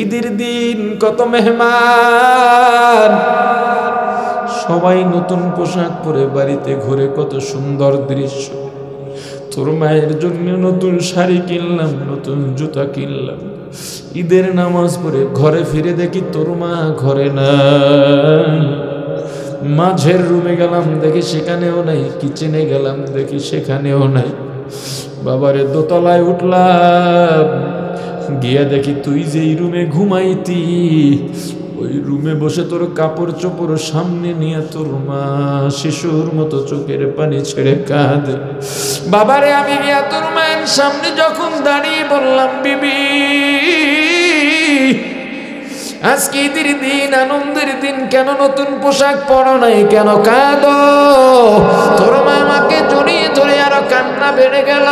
ঈদের দিন কত মেহমান, সবাই নতুন পোশাক পরে বাড়িতে ঘুরে, কত সুন্দর দৃশ্য। তোর মায়ের জন্য নতুন শাড়ি কিনলাম, নতুন জুতা কিনলাম। ঈদের নামাজ পড়ে ঘরে ফিরে দেখি তোর মা ঘরে নাই। মাঝের রুমে গেলাম দেখি সেখানেও নাই, কিচেনে গেলাম দেখি সেখানেও নাই। বাবারে দোতলায় উঠলাম, গিয়া দেখি তুই যেই রুমে ঘুমাইতি ওই রুমে বসে তোর কাপড় চোপড় সামনে নিয়ে তোর মা শিশুর মতো চোখের পানি ছেড়ে কাঁদে। বাবারে আমি গিয়া তোর মায়ের সামনে যখন দাঁড়িয়ে বললাম, বিবি আজকে ঈদের দিন, আনন্দের দিন, কেন নতুন পোশাক পরো নাই, কেন কাঁদো? তোর মা আমাকে জড়িয়ে ধরে আরো কান্না বেড়ে গেল।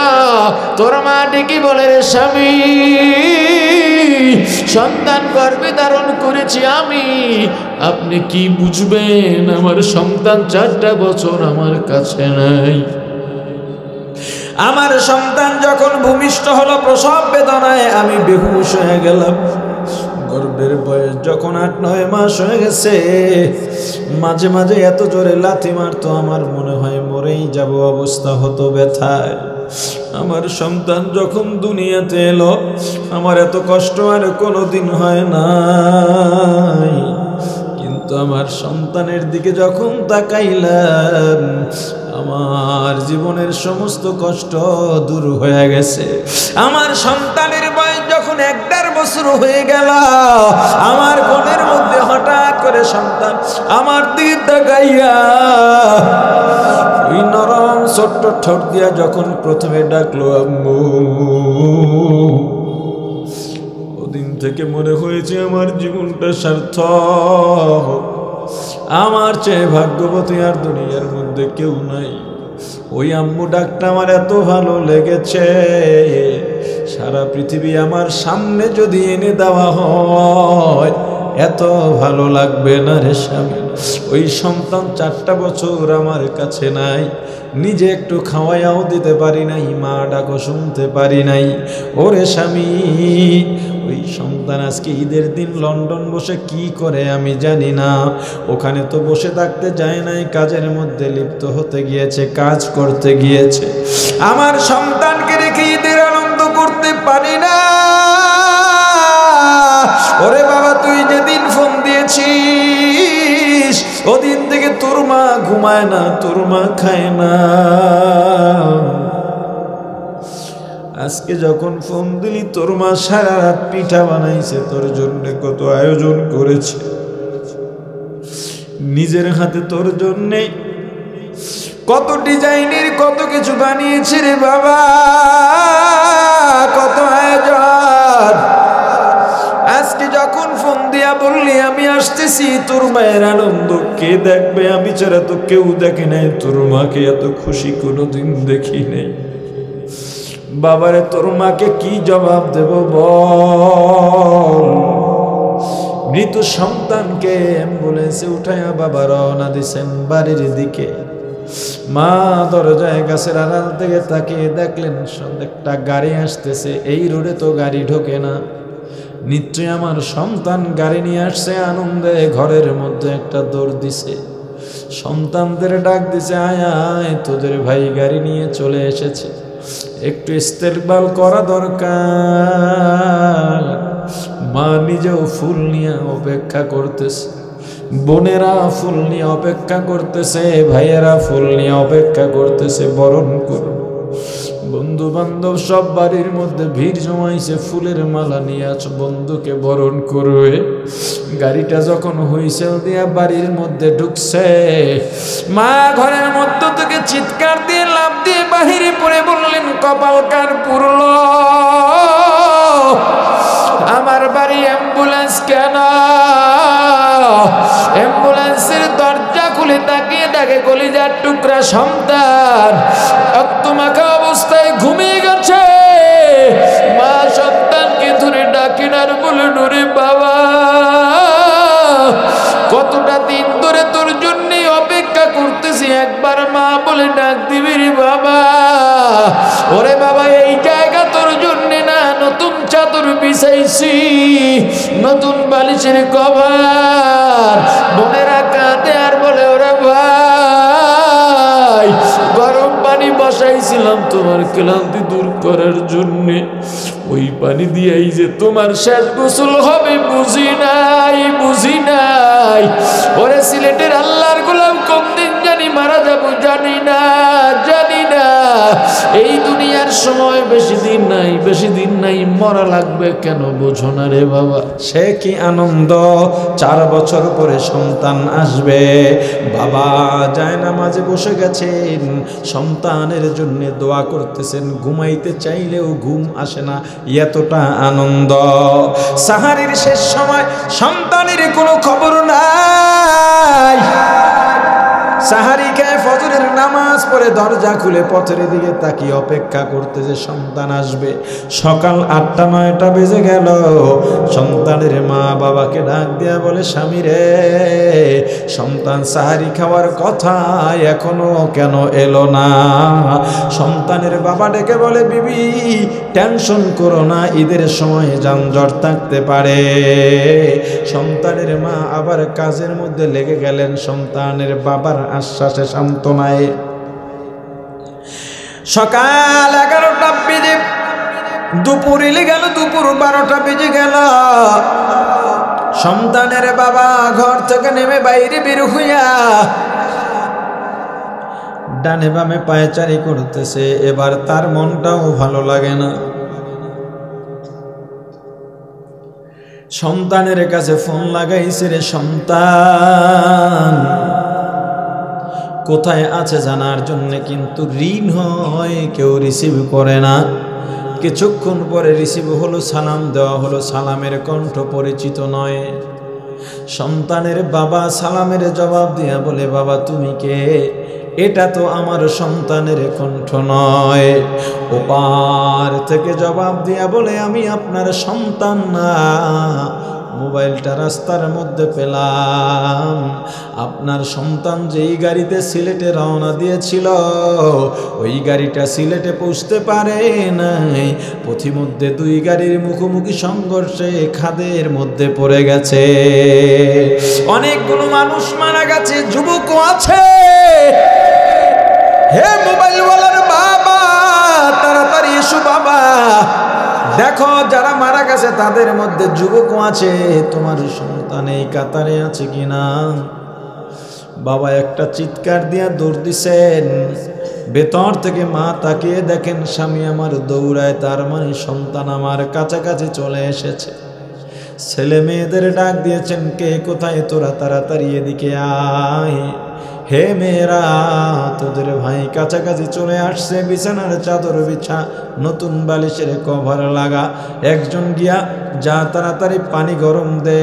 তোর মা ডেকে বলে, রে স্বামী, সন্তান গর্ভে ধারণ করেছি আমি, আপনি কি বুঝবেন? আমার সন্তান 4টা বছর আমার কাছে নাই। আমার সন্তান যখন ভূমিষ্ঠ হলো প্রসব বেদনায় আমি বেহুশ হয়ে গেলাম। গর্ভের বয়স যখন 8-9 মাস হয়ে গেছে, মাঝে মাঝে এত জোরে লাথি মারতো আমার মনে হয় মরেই যাব অবস্থা হতো ব্যথায়। আমার সন্তান যখন দুনিয়াতে এলো আমার এত কষ্ট আর কোনোদিন হয় নাই। কিন্তু আমার সন্তানের দিকে যখন তাকাইলাম আমার জীবনের সমস্ত কষ্ট দূর হয়ে গেছে। আমার সন্তানের বয়স যখন 1.5 বছর হয়ে গেল, আমার কোণের মধ্যে হঠাৎ করে সন্তান আমার দিকে তাকাইয়া ওই নরম ছোট্ট ঠোঁট দিয়া যখন প্রথমে ডাকলো আম্মু, ওদিন থেকে মনে হয়েছে আমার জীবনটা সার্থক। আমার চেয়ে ভাগ্যবতী আর দুনিয়ার মধ্যে কেউ নাই। ওই আম্মু ডাকটা আমার এত ভালো লেগেছে, সারা পৃথিবী আমার সামনে যদি এনে দেওয়া হয় এত ভালো লাগবে না রে স্বামী। ওই সন্তান 4টা বছর আমার কাছে নাই, নিজে একটু খাওয়াইয়াও দিতে পারি নাই, মা ডাকও শুনতে পারি নাই। ওরে স্বামী, ওই সন্তান আজকে ঈদের দিন লন্ডন বসে কি করে আমি জানি না। ওখানে তো বসে থাকতে যায় নাই, কাজের মধ্যে লিপ্ত হতে গিয়েছে, কাজ করতে গিয়েছে। আমার সন্তানকে রেখে ঈদের আনন্দ করতে পারি না। ওরে বাবা, তুই যেদিন ফোন দিয়েছিস ওদিন থেকে তোর মা ঘুমায় না, তোর মা খায় না। আজকে যখন ফোন দিলি তোর মা সারা রাত পিঠা বানাইছে, তোর জন্য কত আয়োজন করেছে, নিজের হাতে তোর জন্যে কত ডিজাইনের কত কিছু বানিয়েছে রে বাবা, কত আয়োজন। আজকে যখন ফোন দিয়া বললি আমি আসতেছি, তোর মায়ের আনন্দ কে দেখবে? আমি ছাড়া তো কেউ দেখে নাই। তোর মাকে এত খুশি কোনোদিন দেখি নাই। বাবারে, তোর মাকে কি জবাব দেব বল? মৃত সন্তানকে অ্যাম্বুলেন্সে উঠাইয়া বাবা রওনা দিছেন বাড়ির দিকে। মা দরজায় গাছের আড়াল থেকে তাকিয়ে দেখলেন একটা গাড়ি আসতেছে। এই রোডে তো গাড়ি ঢোকে না, নিশ্চয় আমার সন্তান গাড়ি নিয়ে আসছে। আনন্দে ঘরের মধ্যে একটা দৌড় দিছে, সন্তানদের ডাক দিছে, আয় আয় তোদের ভাই গাড়ি নিয়ে চলে এসেছে, একটু ইস্তেকবাল করা দরকার। মা নিজেও ফুল নিয়ে অপেক্ষা করতেছে, বোনেরা ফুল নিয়ে অপেক্ষা করতেছে, ভাইয়েরা ফুল নিয়ে অপেক্ষা করতেছে বরণ করুন। বন্ধু বান্ধব সব বাড়ির মধ্যে ভিড় জমাইছে, ফুলের মালা নিয়ে আছো বন্ধুকে বরণ করবে। গাড়িটা যখন হুইসেল দিয়া বাড়ির মধ্যে ঢুকছে, মা ঘরের মধ্য থেকে চিৎকার দিয়ে লাফ দিয়ে বাহিরে পড়ে বললেন, কপাল কার পুরল, আমার বাড়ি অ্যাম্বুলেন্স কেন? অ্যাম্বুলেন্সের দরজা খুলে তাকিয়ে দেখে কলিজার টুকরা সন্তান রক্তমাখা অবস্থায় ঘুমিয়ে গেছে। মা সন্তানকে ধরে ডাকেন আর বলে, নুরে বাবা, কতটা দিন ধরে তোর জন্য অপেক্ষা করতেছি, একবার মা বলে ডাক দিবি রে বাবা। ওরে বাবা, এই জায়গা তোর জন্য না, নতুন চাদর বিছাইছি নতুন বালিশের কভার, বোনেরা কাঁদে আর বলে ওরে ভাই গরম পানি বসাইছিলাম তোমার ক্লান্তি দূর করার জন্যে, ওই পানি দিয়েই যে তোমার শেষ গোসল হবে বুঝি নাই, বুঝি নাই। ওরে সিলেটের আল্লাহর গোলাম কোন দিন জানি মারা যাবো জানি না, জানি না। এই দুনিয়ার সময় বেশি দিন নাই, বেশি দিন নাই, মরা লাগবে কেন বোঝো না রে বাবা। সে কি আনন্দ, 4 বছর পরে সন্তান আসবে। বাবা যায় না মাঝে বসে গেছেন, সন্তানের জন্য দোয়া করতেছেন, ঘুমাইতে চাইলেও ঘুম আসে না, এতটা আনন্দ। সাহারির শেষ সময় সন্তানের কোনো খবর নাই। সাহারি খায়, ফজরের নামাজ পড়ে দরজা খুলে পথের দিকে তাকিয়ে অপেক্ষা করতেছে সন্তান আসবে। সকাল 8টা-9টা বেজে গেল। সন্তানের মা বাবাকে ডাক দিয়া বলে স্বামী রে, সন্তান সাহারি খাওয়ার কথা এখনো কেন এলো না? সন্তানের বাবা ডেকে বলে বিবি টেনশন করো না, ঈদের সময় যানজট থাকতে পারে। সন্তানের মা আবার কাজের মধ্যে লেগে গেলেন। সন্তানের বাবার আশ্বাসে সান্ত্বনায় সকাল 11টা বেজে দুপুর এলে গেল, দুপুর 12টা বেজে গেল। সন্তানের বাবা ঘর থেকে নেমে বাইরে বের হইয়া ডানে বামে পায়চারি করতেছে। এবার তার মনটাও ভালো লাগে না। সন্তানের কাছে ফোন লাগাইছে, রে সন্তান কোথায় আছে জানার জন্য, কিন্তু ঋণ হয় কেউ রিসিভ করে না। কিছুক্ষণ পরে রিসিভ হলো, সালাম দেওয়া হলো, সালামের কণ্ঠ পরিচিত নয়। সন্তানের বাবা সালামের জবাব দিয়া বলে বাবা তুমি কে? এটা তো আমার সন্তানের কণ্ঠ নয়। ওপার থেকে জবাব দিয়া বলে আমি আপনার সন্তান না, মোবাইলটা রাস্তার মধ্যে পেলাম। আপনার সন্তান যেই গাড়িতে সিলেটে রওনা দিয়েছিল ওই গাড়িটা সিলেটে পৌঁছতে পারে নাই। পথিমধ্যে 2 গাড়ির মুখোমুখি সংঘর্ষে খাদের মধ্যে পড়ে গেছে। অনেকগুলো মানুষ মারা গেছে, যুবকও আছে। হে মোবাইলওয়ালার বাবা, তাড়াতাড়ি এসো বাবা, দেখো যারা মারা গেছে তাদের মধ্যে যুবকও আছে, তোমার সন্তান এই কাতারে আছে কিনা। বাবা একটা চিৎকার দিয়া দৌড় দিছেন। ভেতর থেকে মা তাকিয়ে দেখেন স্বামী আমার দৌড়ায়, তার মানে সন্তান আমার কাছাকাছি চলে এসেছে। ছেলে মেয়েদের ডাক দিয়েছেন, কে কোথায় তোরা তাড়াতাড়ি এদিকে আয়। হে মেয়েরা, তোদের ভাই কাছাকাছি চলে আসছে, বিছানার চাদর বিছা, নতুন বালিশের কভার লাগা। একজন গিয়া যা তাড়াতাড়ি পানি গরম দে,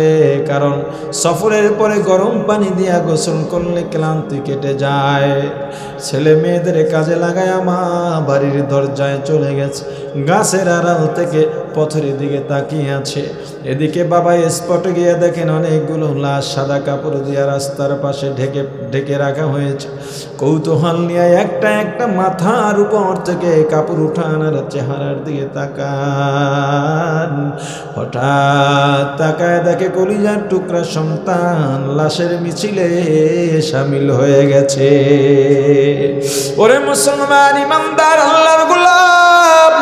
কারণ সফরের পরে গরম পানি দিয়া গোসল করলে ক্লান্তি কেটে যায়। ছেলে মেয়েদের কাজে লাগায় মা বাড়ির দরজায় চলে গেছে। গাছের আড়াল থেকে পথের দিকে তাকিয়ে আছে। এদিকে বাবা স্পটে গিয়ে দেখেন অনেকগুলো লাশ সাদা কাপড় দিয়া রাস্তার পাশে ঢেকে রাখা হয়েছে। কৌতূহল নিয়ে একটা একটা মাথার উপর থেকে কাপড় উঠান আর চেহারার দিকে তাকান। হঠাৎ তাকায় দেখে কলিজার টুকরা সন্তান লাশের মিছিলে শামিল হয়ে গেছে। ওরে মুসলমান ইমানদার আল্লাহর গোলাম,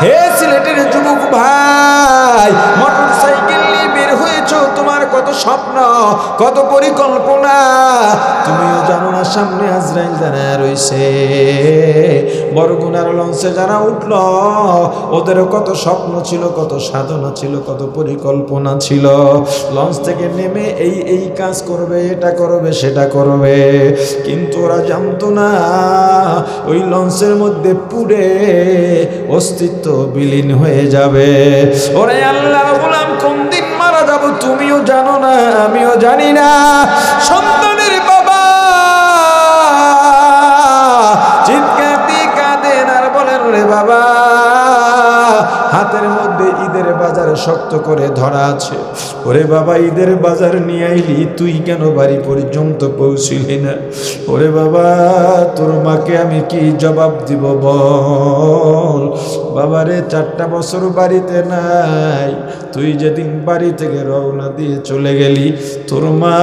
হে সিলেটের যুবক ভাই, মোটর সাইকেল নিয়ে বের হয়েছো, তোমার কত স্বপ্ন, কত পরিকল্পনা, তুমিও জানো না সামনে আজরাইল দাঁড়ায় রইছে। বরগুনার লঞ্চে যারা উঠল ওদের কত স্বপ্ন ছিল, কত সাধনা ছিল, কত পরিকল্পনা ছিল। লঞ্চ থেকে নেমে এই কাজ করবে, এটা করবে, সেটা করবে, কিন্তু ওরা জানতো না ওই লঞ্চের মধ্যে পুড়ে অস্তিত্ব বিলীন হয়ে যাবে। ওরে আল্লাহর গোলাম, কোন দিন মারা যাব তুমিও জানো না, আমিও জানি না। সন্তানের বাবা চিৎকার দিয়ে কাঁদেন আর বলেন, ওরে বাবা, হাতের মধ্যে ঈদের বাজার শক্ত করে ধরা আছে। ওরে বাবা, ঈদের বাজার নিয়ে আইলি, তুই কেন বাড়ি পর্যন্ত পৌঁছিলি না? ওরে বাবা, তোর মাকে আমি কি জবাব দিব বল? বাবারে 4টা বছর বাড়িতে নাই, তুই যেদিন বাড়ি থেকে রওনা দিয়ে চলে গেলি তোর মা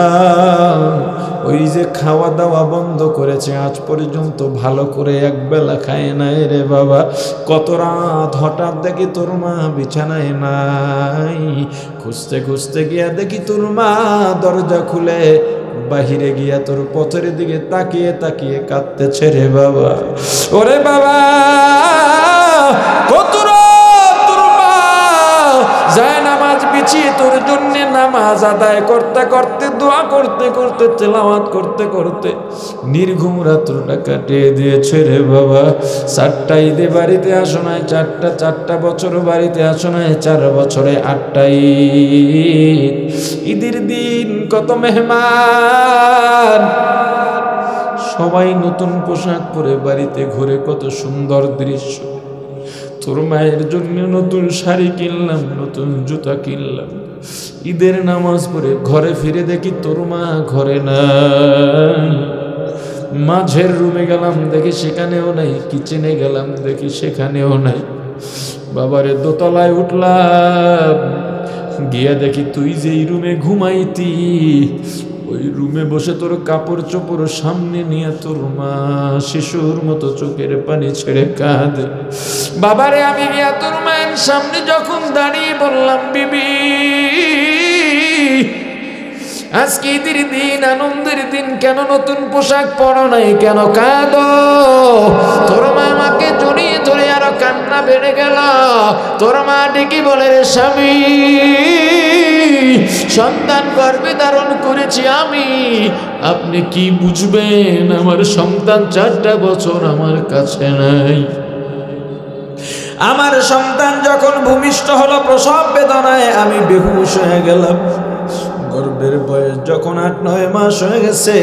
ওই যে খাওয়া দাওয়া বন্ধ করেছে, আজ পর্যন্ত ভালো করে একবেলা খায় নাই রে বাবা। কত রাত হঠাৎ দেখি তোর মা বিছানায় নাই, খুঁজতে খুঁজতে গিয়া দেখি তোর মা দরজা খুলে বাহিরে গিয়া তোর পথের দিকে তাকিয়ে তাকিয়ে কাঁদতেছে রে বাবা। ওরে বাবা কত রাত তোর মা যায় নামাজ বিছিয়ে তোর জন্য নামাজ আদায় করতে করতে, দোয়া করতে করতে, তেলাওয়াত করতে করতে নির্ঘুম রাত্রটা কাটিয়ে দিয়েছে রে বাবা। 4টা ঈদে বাড়িতে আসো নাই, 4টা বছর বাড়িতে আসো নাই, 4 বছরে 8টা ঈদ। ঈদের দিন কত মেহমান, সবাই নতুন পোশাক পরে বাড়িতে ঘুরে, কত সুন্দর দৃশ্য। তোর মায়ের জন্য নতুন শাড়ি কিনলাম, নতুন জুতা কিনলাম। ঈদের নামাজ পড়ে ঘরে ফিরে দেখি তোর মা ঘরে নাই। মাঝের রুমে গেলাম দেখি সেখানেও নাই, কিচেনে গেলাম দেখি সেখানেও নাই। বাবারে দোতলায় উঠলাম, গিয়া দেখি তুই যেই রুমে ঘুমাইতি ওই রুমে বসে তোর কাপড় চোপড় সামনে নিয়ে তোর মা শিশুর মতো চোখের পানি ছেড়ে কাঁদে। বাবারে আমি গিয়া তোর মায়ের সামনে যখন দাঁড়িয়ে বললাম, বিবি আজকে ঈদের দিন, আনন্দের দিন, কেন নতুন পোশাক পরো নাই, কেন কাঁদো? তোর মা আমাকে জড়িয়ে ধরে আরো কান্না বেড়ে গেল। তোর মা ডেকে বলে, রে স্বামী, সন্তান গর্ভে ধারণ করেছি আমি, আপনি কি বুঝবেন? আমার সন্তান 4টা বছর আমার কাছে নাই। আমার সন্তান যখন ভূমিষ্ঠ হলো প্রসব বেদনায় আমি বেহুশ হয়ে গেলাম। গর্ভের বয়স যখন 8-9 মাস হয়ে গেছে,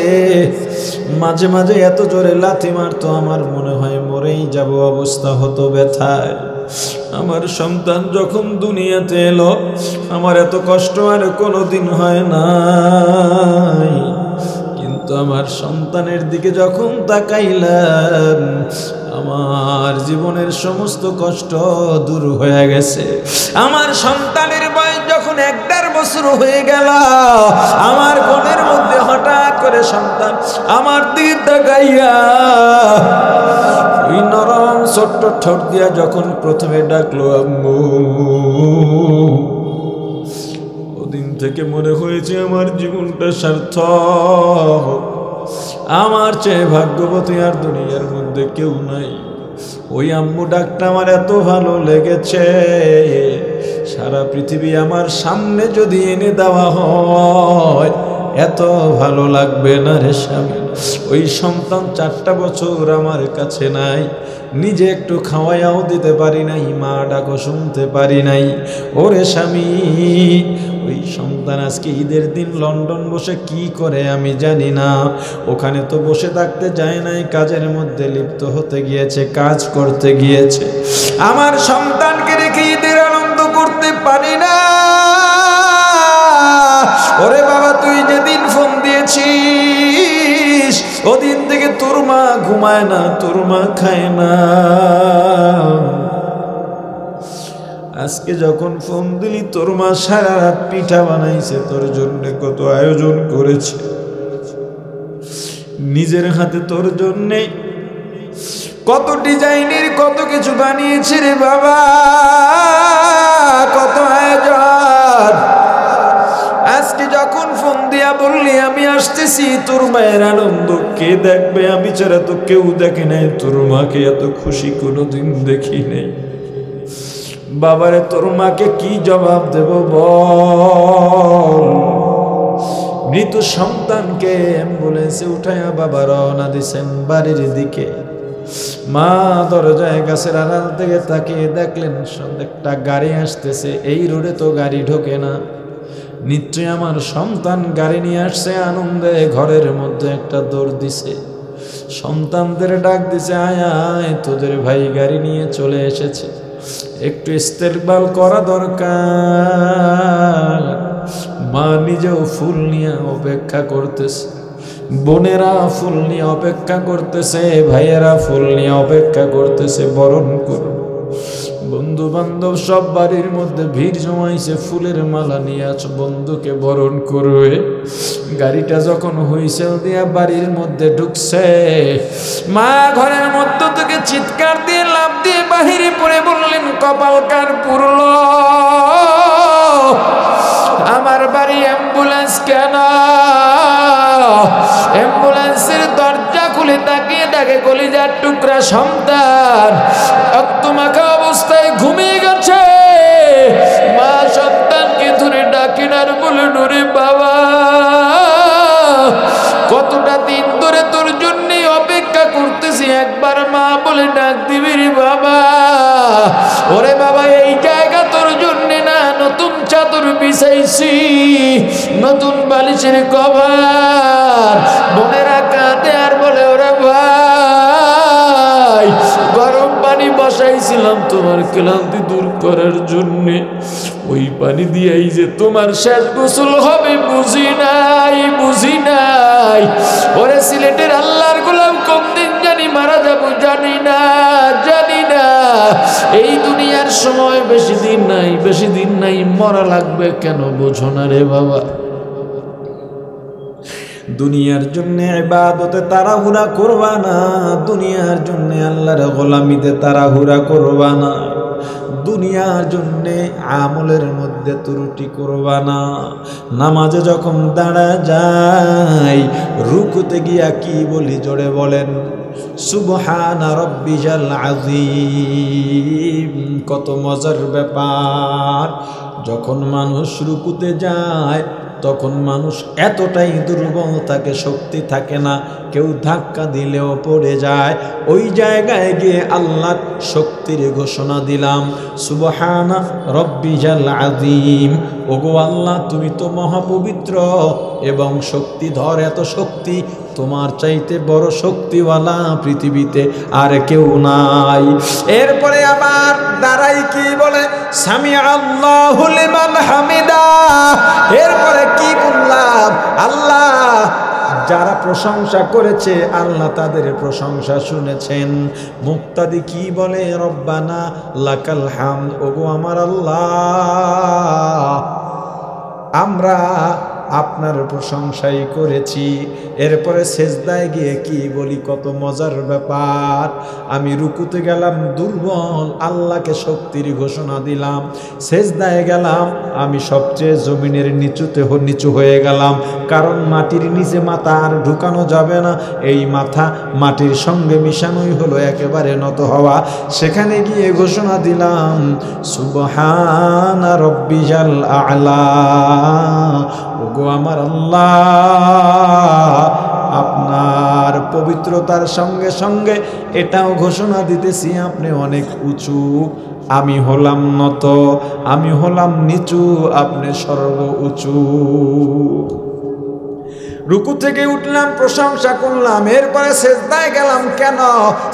মাঝে মাঝে এত জোরে লাথি মারতো আমার মনে হয় মরেই যাব অবস্থা হতো ব্যথায়। আমার সন্তান যখন দুনিয়াতে এলো আমার এত কষ্ট আর কোনোদিন হয় নাই। কিন্তু আমার সন্তানের দিকে যখন তাকাইলাম আমার জীবনের সমস্ত কষ্ট দূর হয়ে গেছে। আমার সন্তানের বয়স যখন 1.5 বছর হয়ে গেল, আমার কোণের মধ্যে হঠাৎ করে সন্তান আমার দিকে তাকাইয়া ওই নরম ছোট্ট ঠোঁট দিয়া যখন প্রথমে ডাকলো আম্মু, ওদিন থেকে মনে হয়েছে আমার জীবনটা সার্থক। আমার চেয়ে ভাগ্যবতী আর দুনিয়ার মধ্যে কেউ নাই। ওই আম্মু ডাকটা আমার এত ভালো লেগেছে, সারা পৃথিবী আমার সামনে যদি এনে দেওয়া হয় এত ভালো লাগবে না রে স্বামী। ওই সন্তান 4টা বছর আমার কাছে নাই, নিজে একটু খাওয়াইয়াও দিতে পারি নাই, মা ডাকও শুনতে পারি নাই। ওরে স্বামী, ওই সন্তান আজকে ঈদের দিন লন্ডন বসে কি করে আমি জানি না। ওখানে তো বসে থাকতে যায় নাই, কাজের মধ্যে লিপ্ত হতে গিয়েছে, কাজ করতে গিয়েছে। আমার সন্তানকে রেখে ঈদের আনন্দ করতে পারি না। ওরে বাবা, তুই যেদিন ফোন দিয়েছিস ওদিন থেকে তোর মা ঘুমায় না, তোর মা খায় না। আজকে যখন ফোন দিলি তোর মা সারা রাত পিঠা বানাইছে, তোর জন্য কত আয়োজন করেছে, নিজের হাতে তোর জন্যে কত ডিজাইনের কত কিছু বানিয়েছে রে বাবা, কত আয়োজন। আজকে যখন ফোন দিয়া বললি আমি আসতেছি, তোর মায়ের আনন্দ কে দেখবে? আমি ছাড়া তো কেউ দেখে নাই। তোর মাকে এত খুশি কোনোদিন দেখি নাই। বাবারে, তোর মাকে কি জবাব দেব বল? মৃত সন্তানকে অ্যাম্বুলেন্সে উঠাইয়া বাবা রওনা দিছেন বাড়ির দিকে। মা দরজায় গাছের আড়াল থেকে তাকিয়ে দেখলেন একটা গাড়ি আসতেছে। এই রোডে তো গাড়ি ঢোকে না, নিশ্চয় আমার সন্তান গাড়ি নিয়ে আসছে। আনন্দে ঘরের মধ্যে একটা দৌড় দিছে, সন্তানদের ডাক দিছে, আয় আয়, তোদের ভাই গাড়ি নিয়ে চলে এসেছে, একটু ইস্তেকবাল করা দরকার। মা নিজেও ফুল নিয়ে অপেক্ষা করতেছে, বোনেরা ফুল নিয়ে অপেক্ষা করতেছে, ভাইয়েরা ফুল নিয়ে অপেক্ষা করতেছে, বরণ করুন। বন্ধু বান্ধব সব বাড়ির মধ্যে ভিড় জমাইছে, ফুলের মালা নিয়ে আছ বন্ধুকে বরণ করবে। গাড়িটা যখন হুইসেল দিয়া বাড়ির মধ্যে ঢুকছে, মা ঘরের মধ্য থেকে চিৎকার দিয়ে লাফ দিয়ে বাহিরে পড়ে বললেন, কপাল কার পুরল, আমার বাড়ি অ্যাম্বুলেন্স কেন? অ্যাম্বুলেন্সের দরজা খুলে তাকিয়ে দেখে কলিজার টুকরা সন্তান রক্তমাখা অবস্থায় ঘুমিয়ে গেছে। মা সন্তানকে ধরে ডাকেন আর বলে, নুরে বাবা, কতটা দিন ধরে তোর জন্য অপেক্ষা করতেছি, একবার মা বলে ডাক দিবি রে বাবা। ওরে বাবা, এই জায়গা তোর জন্য না, নতুন চাদর বিছাইছি, নতুন বালিশের কভার। বোনেরা কাঁদে আর বলে, ওরে ভাই, গরম পানি বসাইছিলাম তোমার ক্লান্তি দূর করার জন্যে, ওই পানি দিয়েই যে তোমার শেষ গোসল হবে বুঝি নাই, বুঝি নাই। ওরে সিলেটের আল্লাহর গোলাম, কোন দিন জানি মারা যাবো জানি না, জানি না। এই দুনিয়ার সময় বেশি দিন নাই, বেশি দিন নাই, মরা লাগবে কেন বোঝো না রে বাবা। দুনিয়ার জন্য ইবাদতে তাড়াহুড়া করবা না, দুনিয়ার জন্য আল্লাহর গোলামিতে তাড়াহুড়া করবা না, দুনিয়ার জন্য আমলের মধ্যে ত্রুটি করবা না। নামাজে যখন দাঁড়া যায়, রুকুতে গিয়া কি বলি জোরে বলেন, সুবহানা রাব্বিয়াল আযীম। কত মজার ব্যাপার, যখন মানুষ রুকুতে যায় তখন মানুষ এতটাই দুর্বল থাকে, শক্তি থাকে না, কেউ ধাক্কা দিলেও পড়ে যায়। ওই জায়গায় গিয়ে আল্লাহ শক্তির ঘোষণা দিলাম, সুবহানা রাব্বিয়াল আযীম। ওগো আল্লাহ, তুমি তো মহাপবিত্র এবং শক্তিধর, এত শক্তি তোমার চাইতে বড় শক্তিওয়ালা পৃথিবীতে আর কেউ নাই। এরপরে আবার দাঁড়াই কি বলে, সামিআ আল্লাহু লিমান হামিদা। এরপরে কি বললাম, আল্লাহ যারা প্রশংসা করেছে আল্লাহ তাদের প্রশংসা শুনেছেন। মুক্তাদি কি বলে, রব্বানা লাকাল হামদ। ওগো আমার আল্লাহ, আমরা আপনার প্রশংসাই করেছি। এরপরে সেজদায় গিয়ে কি বলি, কত মজার ব্যাপার। আমি রুকুতে গেলাম দুর্বল, আল্লাহকে শক্তির ঘোষণা দিলাম। সেজদায় গেলাম, আমি সবচেয়ে জমিনের নিচু হয়ে গেলাম, কারণ মাটির নিচে মাথা আর ঢুকানো যাবে না, এই মাথা মাটির সঙ্গে মিশানোই হলো একেবারে নত হওয়া। সেখানে গিয়ে ঘোষণা দিলাম, সুবহানা রাব্বিয়াল আ'লা। ওগো আমার আল্লাহ, আপনার পবিত্রতার সঙ্গে সঙ্গে এটাও ঘোষণা দিতেছি, আপনি অনেক উঁচু, আমি হলাম নত, আমি হলাম নিচু, আপনি সর্ব উঁচু। রুকু থেকে উঠলাম, প্রশংসা করলাম। এরপরে সেজদায় গেলাম। কেন?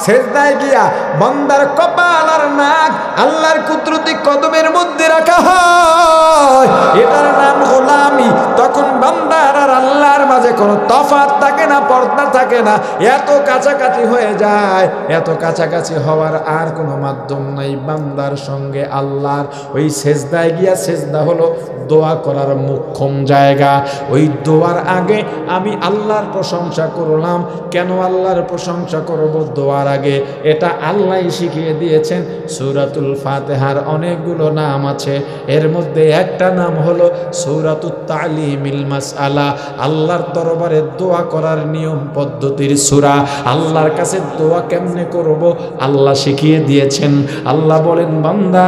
সেজদায় গিয়া বান্দার কপাল আর নাক আল্লাহর কুদরতি কদমের মধ্যে রাখা হয়, এটার নাম গোলামি। তখন বান্দার আর আল্লাহর মাঝে কোনো তফাৎ থাকে না, পর্দা থাকে না, এত কাছাকাছি হয়ে যায়। এত কাছাকাছি হওয়ার আর কোনো মাধ্যম নাই বান্দার সঙ্গে আল্লাহর। ওই সেজদায় গিয়া, সেজদা হলো দোয়া করার মুখ্যম জায়গা। ওই দোয়ার আগে আমি আল্লাহর প্রশংসা করলাম। কেন আল্লাহর প্রশংসা করব দোয়ার আগে? এটা আল্লাহ শিখিয়ে দিয়েছেন। সূরাতুল ফাতিহার অনেকগুলো নাম আছে, এর মধ্যে একটা নাম হলো সূরাতুত তালিমিল মাসআলা, আল্লাহর দরবারে দোয়া করার নিয়ম পদ্ধতির সূরা। আল্লাহর কাছে দোয়া কেমনে করব আল্লাহ শিখিয়ে দিয়েছেন। আল্লাহ বলেন, বান্দা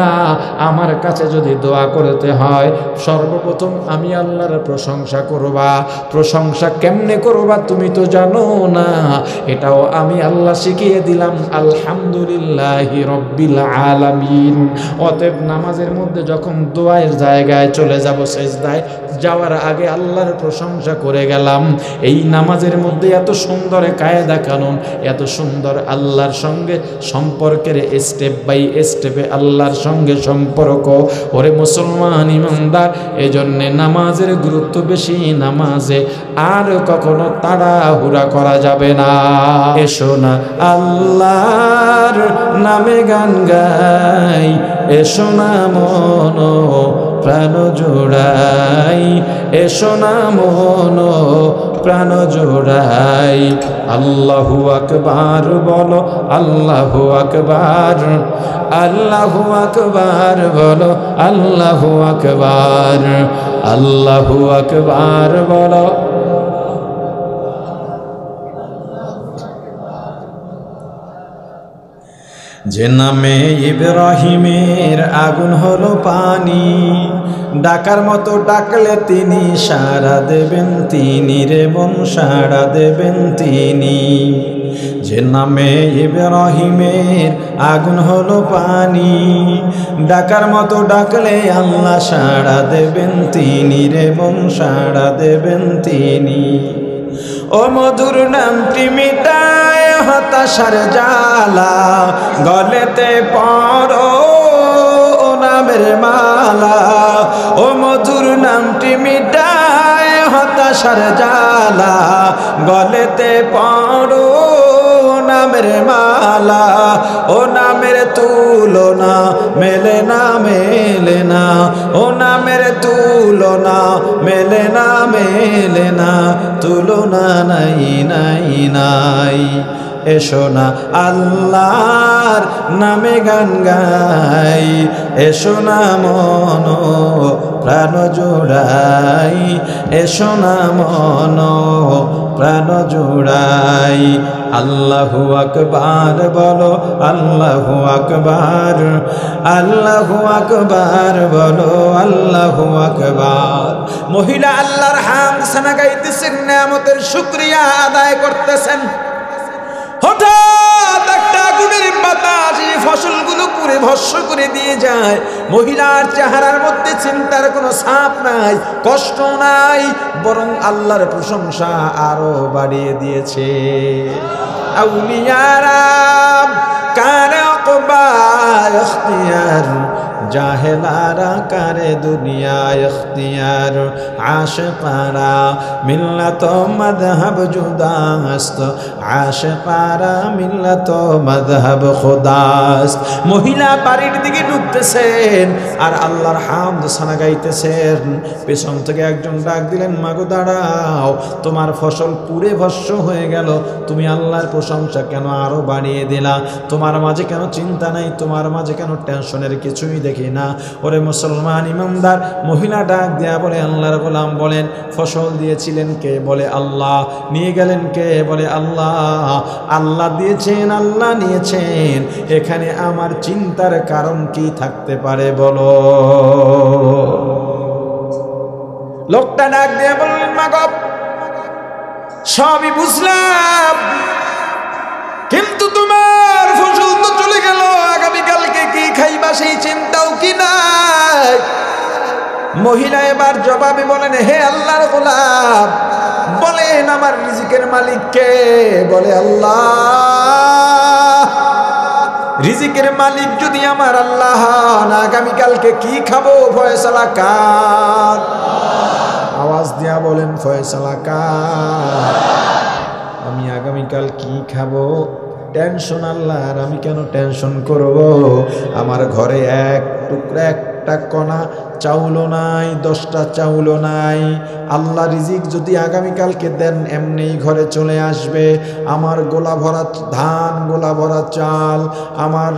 আমার কাছে যদি দোয়া করতে হয়, সর্বপ্রথম আমি আল্লাহর প্রশংসা করবা। প্রশংসা কেমনে করবা তুমি তো জানো না, এটাও আমি আল্লাহ শিখিয়ে দিলাম। আলহামদুলিল্লাহি রাব্বিল আলামিন। অতএব নামাজের মধ্যে যখন দোয়ার জায়গায় চলে যাব, সেজদায় যাওয়ার আগে আল্লাহর প্রশংসা করে গেলাম। গেলাম। এই নামাজের মধ্যে এত সুন্দর কায়দা কানুন, এত সুন্দর আল্লাহর সঙ্গে সম্পর্কের স্টেপ বাই স্টেপে আল্লাহর সঙ্গে সম্পর্ক। ওরে মুসলমান ইমানদার, এজন্যে নামাজের গুরুত্ব বেশি। নামাজে আর কখনো তাড়াহুড়া করা যাবে না। এসো না আল্লাহর নামে গান গাই, এসো না মন প্রাণ জোড়াই, এসো না মন প্রাণ জোড়াই। আল্লাহু আকবার বলো, আল্লাহু আকবার, আল্লাহু আকবার বলো, আল্লাহু আকবার, আল্লাহু আকবার বলো। যে নামে ইব্রাহিমের আগুন হলো পানি, ডাকার মতো ডাকলে তিনি সাড়া দেবেন, তিনি রে বোন সাড়া দেবেন তিনি। যে নামে ইব্রাহিমের আগুন হলো পানি, ডাকার মতো ডাকলে আল্লাহ সাড়া দেবেন, তিনি রে বোন সাড়া দেবেন তিনি। ও মধুর নামটি মিটায় হতাশার জ্বালা, গলেতে পড়ো ও নামের মালা। ও মধুর নামটি মিটায় হতাশার জ্বালা, গলেতে পড়ো নামের মালা। ও নামের তুলনা মেলে না, মেলে না, ও নামের তুলনা মেলে না, মেলে না, তুলনা নাই নাই নাই। এসো না আল্লাহর নামে গান গাই, এসো না মন প্রাণ জোড়াই, এসো না মন প্রাণ জোড়াই। আল্লাহু আকবার বলো, আল্লাহু আকবার, আল্লাহু আকবার বলো, আল্লাহু আকবার। মহিলা আল্লাহর হামদ সানা গাইতেছেন, নিয়ামতের শুকরিয়া আদায় করতেছেন। হঠাৎ একটা আগুনের বাতাস এই ফসলগুলো পুড়ে ভস্ম করে দিয়ে যায়। মহিলার চেহারার মধ্যে চিন্তার কোনো ছাপ নাই, কষ্ট নাই, বরং আল্লাহর প্রশংসা আরো বাড়িয়ে দিয়েছে। আউলিয়ারা কারে অকবা ইখতিয়ার, জাহেলারা কারে দুনিয়া ইখতিয়ার। আশিকারা মিল্লাত মাযহাব জুদাস্ত, আশিকারা মিল্লাত মাযহাব খুদাস্ত। মহিলা বাড়ির দিকে ঢুকতেছেন আর আল্লাহর হামদ সানা গাইতেছেন। পেছন থেকে একজন ডাক দিলেন, মাগো দাঁড়াও, তোমার ফসল পুড়ে ভস্ম হয়ে গেল, তুমি আল্লাহর প্রশংসা কেন আরো বাড়িয়ে দিলা? তোমার মাঝে কেন চিন্তা নাই? তোমার মাঝে কেন টেনশনের কিছুই দেখি না? ওরে মুসলমান ইমানদার, মহিলা ডাক দেয়া বলে, আল্লাহর গোলাম বলেন, ফসল দিয়েছিলেন কে? বলে আল্লাহ। নিয়ে গেলেন কে? বলে আল্লাহ। আল্লাহ দিয়েছেন, আল্লাহ নিয়েছেন, এখানে আমার চিন্তার কারণ কি থাকতে পারে বলো? লোকটা ডাক দিয়ে বললেন, মাগো সবই বুঝলাম, কিন্তু তোমার ফসল তো চলে গেল, আগামীকালকে কি খাইবা সেই চিন্তাও কি নাই? মহিলা এবার জবাবে বলেন, হে আল্লাহর গোলাম, বলেন আমার রিজিকের মালিক কে? বলে আল্লাহ। রিজিকের মালিক যদি আমার আল্লাহ হন, আগামীকালকে কি খাবো ফয়সালা কার? আওয়াজ দিয়া বলেন, ফয়সালা কার? আমি আগামীকাল কি খাবো টেনশন আল্লাহর, আমি কেন টেনশন করব? আমার ঘরে এক টুকরা একটা কণা চাউলও নাই, 10টা চাউলও নাই। আল্লাহ রিজিক যদি আগামীকালকে দেন, এমনিই ঘরে চলে আসবে। আমার গোলা ভরা ধান, গোলা ভরা চাল, আমার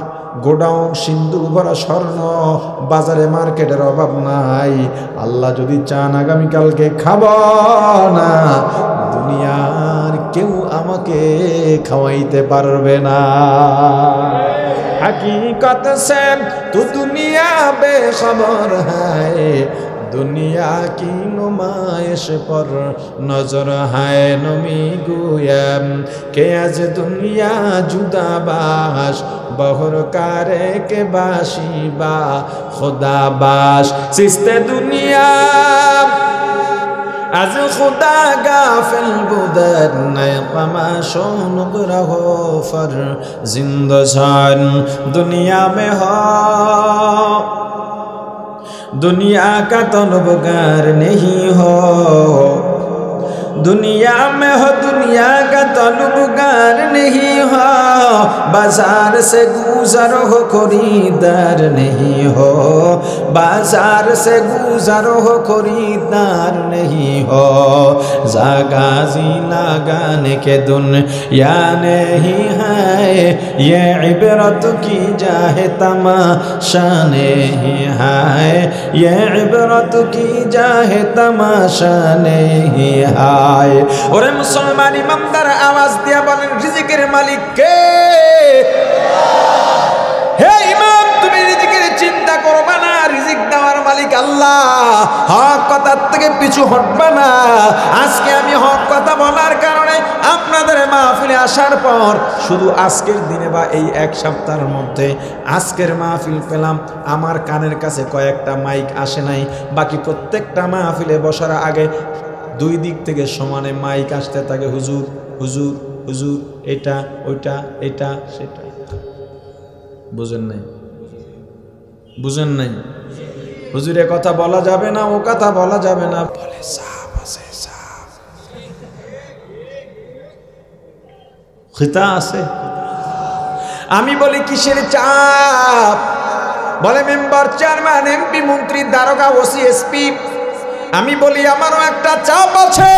গোডাউন সিন্ধুক ভরা স্বর্ণ, বাজারে মার্কেটের অভাব নাই। আল্লাহ যদি চান আগামীকালকে খাব না, দুনিয়ার কেউ আমাকে খাওয়াইতে পারবে না। हकीकत से तू दुनिया बेखबर है, दुनिया की नुमाइश पर नजर है। नमी गुयम के आज दुनिया जुदा बाश, बहर कारे के बाशी बा खुदा बाश। सिस्ते दुनिया از خدا غافل بودن نقماشون گره فر زندگان دنیا میں ہو दुनिया का तलबगार नहीं हो दुनिया में हो दुनिया का तलबगार नहीं हो बाजार से गुजर हो खरीदार नहीं हो बाजार से गुजर हो खरीदार नहीं हो ज़ागाज़ी लगाने के दुनिया नहीं है ये इबरत की जाए तमाशा नहीं है ये इबरत की जाए तमाशा नहीं है ওরে মুসলমান ইমানদার আওয়াজ দিয়া বলেন রিজিকের মালিক কে হে ইমাম তুমি রিজিকের চিন্তা করবা না রিজিক দেওয়ার মালিক আল্লাহ হক কথা থেকে পিছু হটবা না আজকে আমি হক কথা বলার কারণে আপনাদের মাহফিলে আসার পর শুধু আজকের দিনে বা এই এক সপ্তাহের মধ্যে আজকের মাহফিল পেলাম আমার কানের কাছে কয়েকটা মাইক আসে নাই বাকি প্রত্যেকটা মাহফিলে বসার আগে দুই দিক থেকে সমানে মাইক আসতে থাকে হুজুর হুজুর হুজুর এটা ওইটা এটা সেটা বুঝেন নাই বুঝেন নাই হুজুরের কথা বলা যাবে না ও কথা বলা যাবে না বলে সাপ আছে সাপ খিতা আছে আমি বলি কিসের চাপ বলে মেম্বার চেয়ারম্যান এমপি মন্ত্রী দারোগা ওসি এসপি আমি বলি আমারও একটা চাপ আছে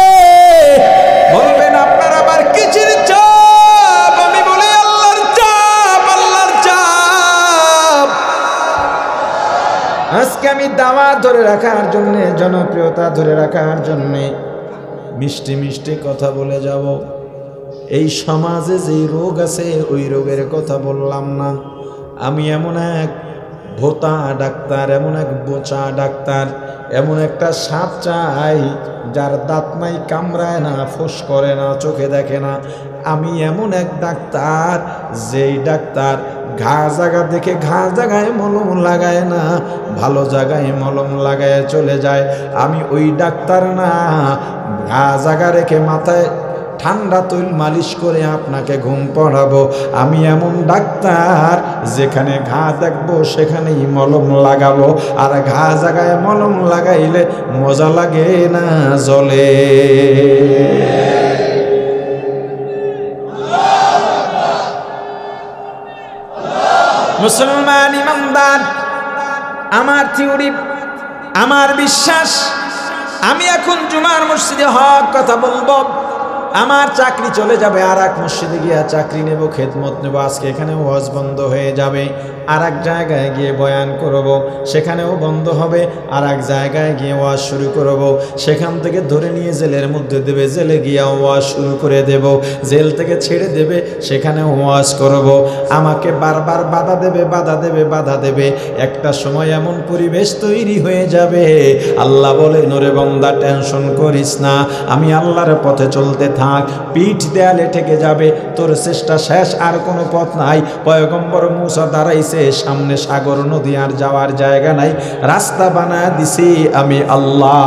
বলবেন আপনার আবার কিসের চাপ আমি বলি আল্লাহর চাপ আল্লাহর চাপ আজকে আমি দাওয়াত ধরে রাখার জন্য জনপ্রিয়তা ধরে রাখার জন্য মিষ্টি মিষ্টি কথা বলে যাব এই সমাজে যে রোগ আছে ওই রোগের কথা বললাম না আমি এমন এক ভোতা ডাক্তার এমন এক বোচা ডাক্তার এমন একটা সাপ চাই যার দাঁত নাই কামড়ায় না ফোঁস করে না চোখে দেখে না আমি এমন এক ডাক্তার যেই ডাক্তার ঘা জায়গা দেখে ঘা জায়গায় মলম লাগায় না ভালো জায়গায় মলম লাগায় চলে যায় আমি ওই ডাক্তার না ঘা জায়গা রেখে মাথায় ঠান্ডা তৈল মালিশ করে আপনাকে ঘুম পড়াবো আমি এমন ডাক্তার যেখানে ঘা দেখবো সেখানেই মলম লাগাবো আর ঘা জায়গায় মলম লাগাইলে মজা লাগে না জ্বলে মুসলমান ইমানদার আমার থিওরি আমার বিশ্বাস আমি এখন জুমার মসজিদে হক কথা বলবো আমার চাকরি চলে যাবে আর এক মসজিদে গিয়ে চাকরি নেব খেদমত নেব আজকে এখানে ওয়াজ বন্ধ হয়ে যাবে আর এক জায়গায় গিয়ে বয়ান করব সেখানেও বন্ধ হবে আর এক জায়গায় গিয়ে ওয়াজ শুরু করব সেখান থেকে ধরে নিয়ে জেলের মধ্যে দেবে জেলে গিয়ে ওয়াজ শুরু করে দেব জেল থেকে ছেড়ে দেবে সেখানে ওয়াজ করব আমাকে বারবার বাধা দেবে বাধা দেবে বাধা দেবে একটা সময় এমন পরিবেশ তৈরি হয়ে যাবে আল্লাহ বলে নোরে বান্দা টেনশন করিস না আমি আল্লাহর পথে চলতে থাক পিঠ দেয়ালে ঠেকে যাবে তোর চেষ্টা শেষ আর কোনো পথ নাই পয়গম্বর মুসা দাঁড়াইছে সামনে সাগর নদী আর যাওয়ার জায়গা নাই রাস্তা বানায় দিছি আমি আল্লাহ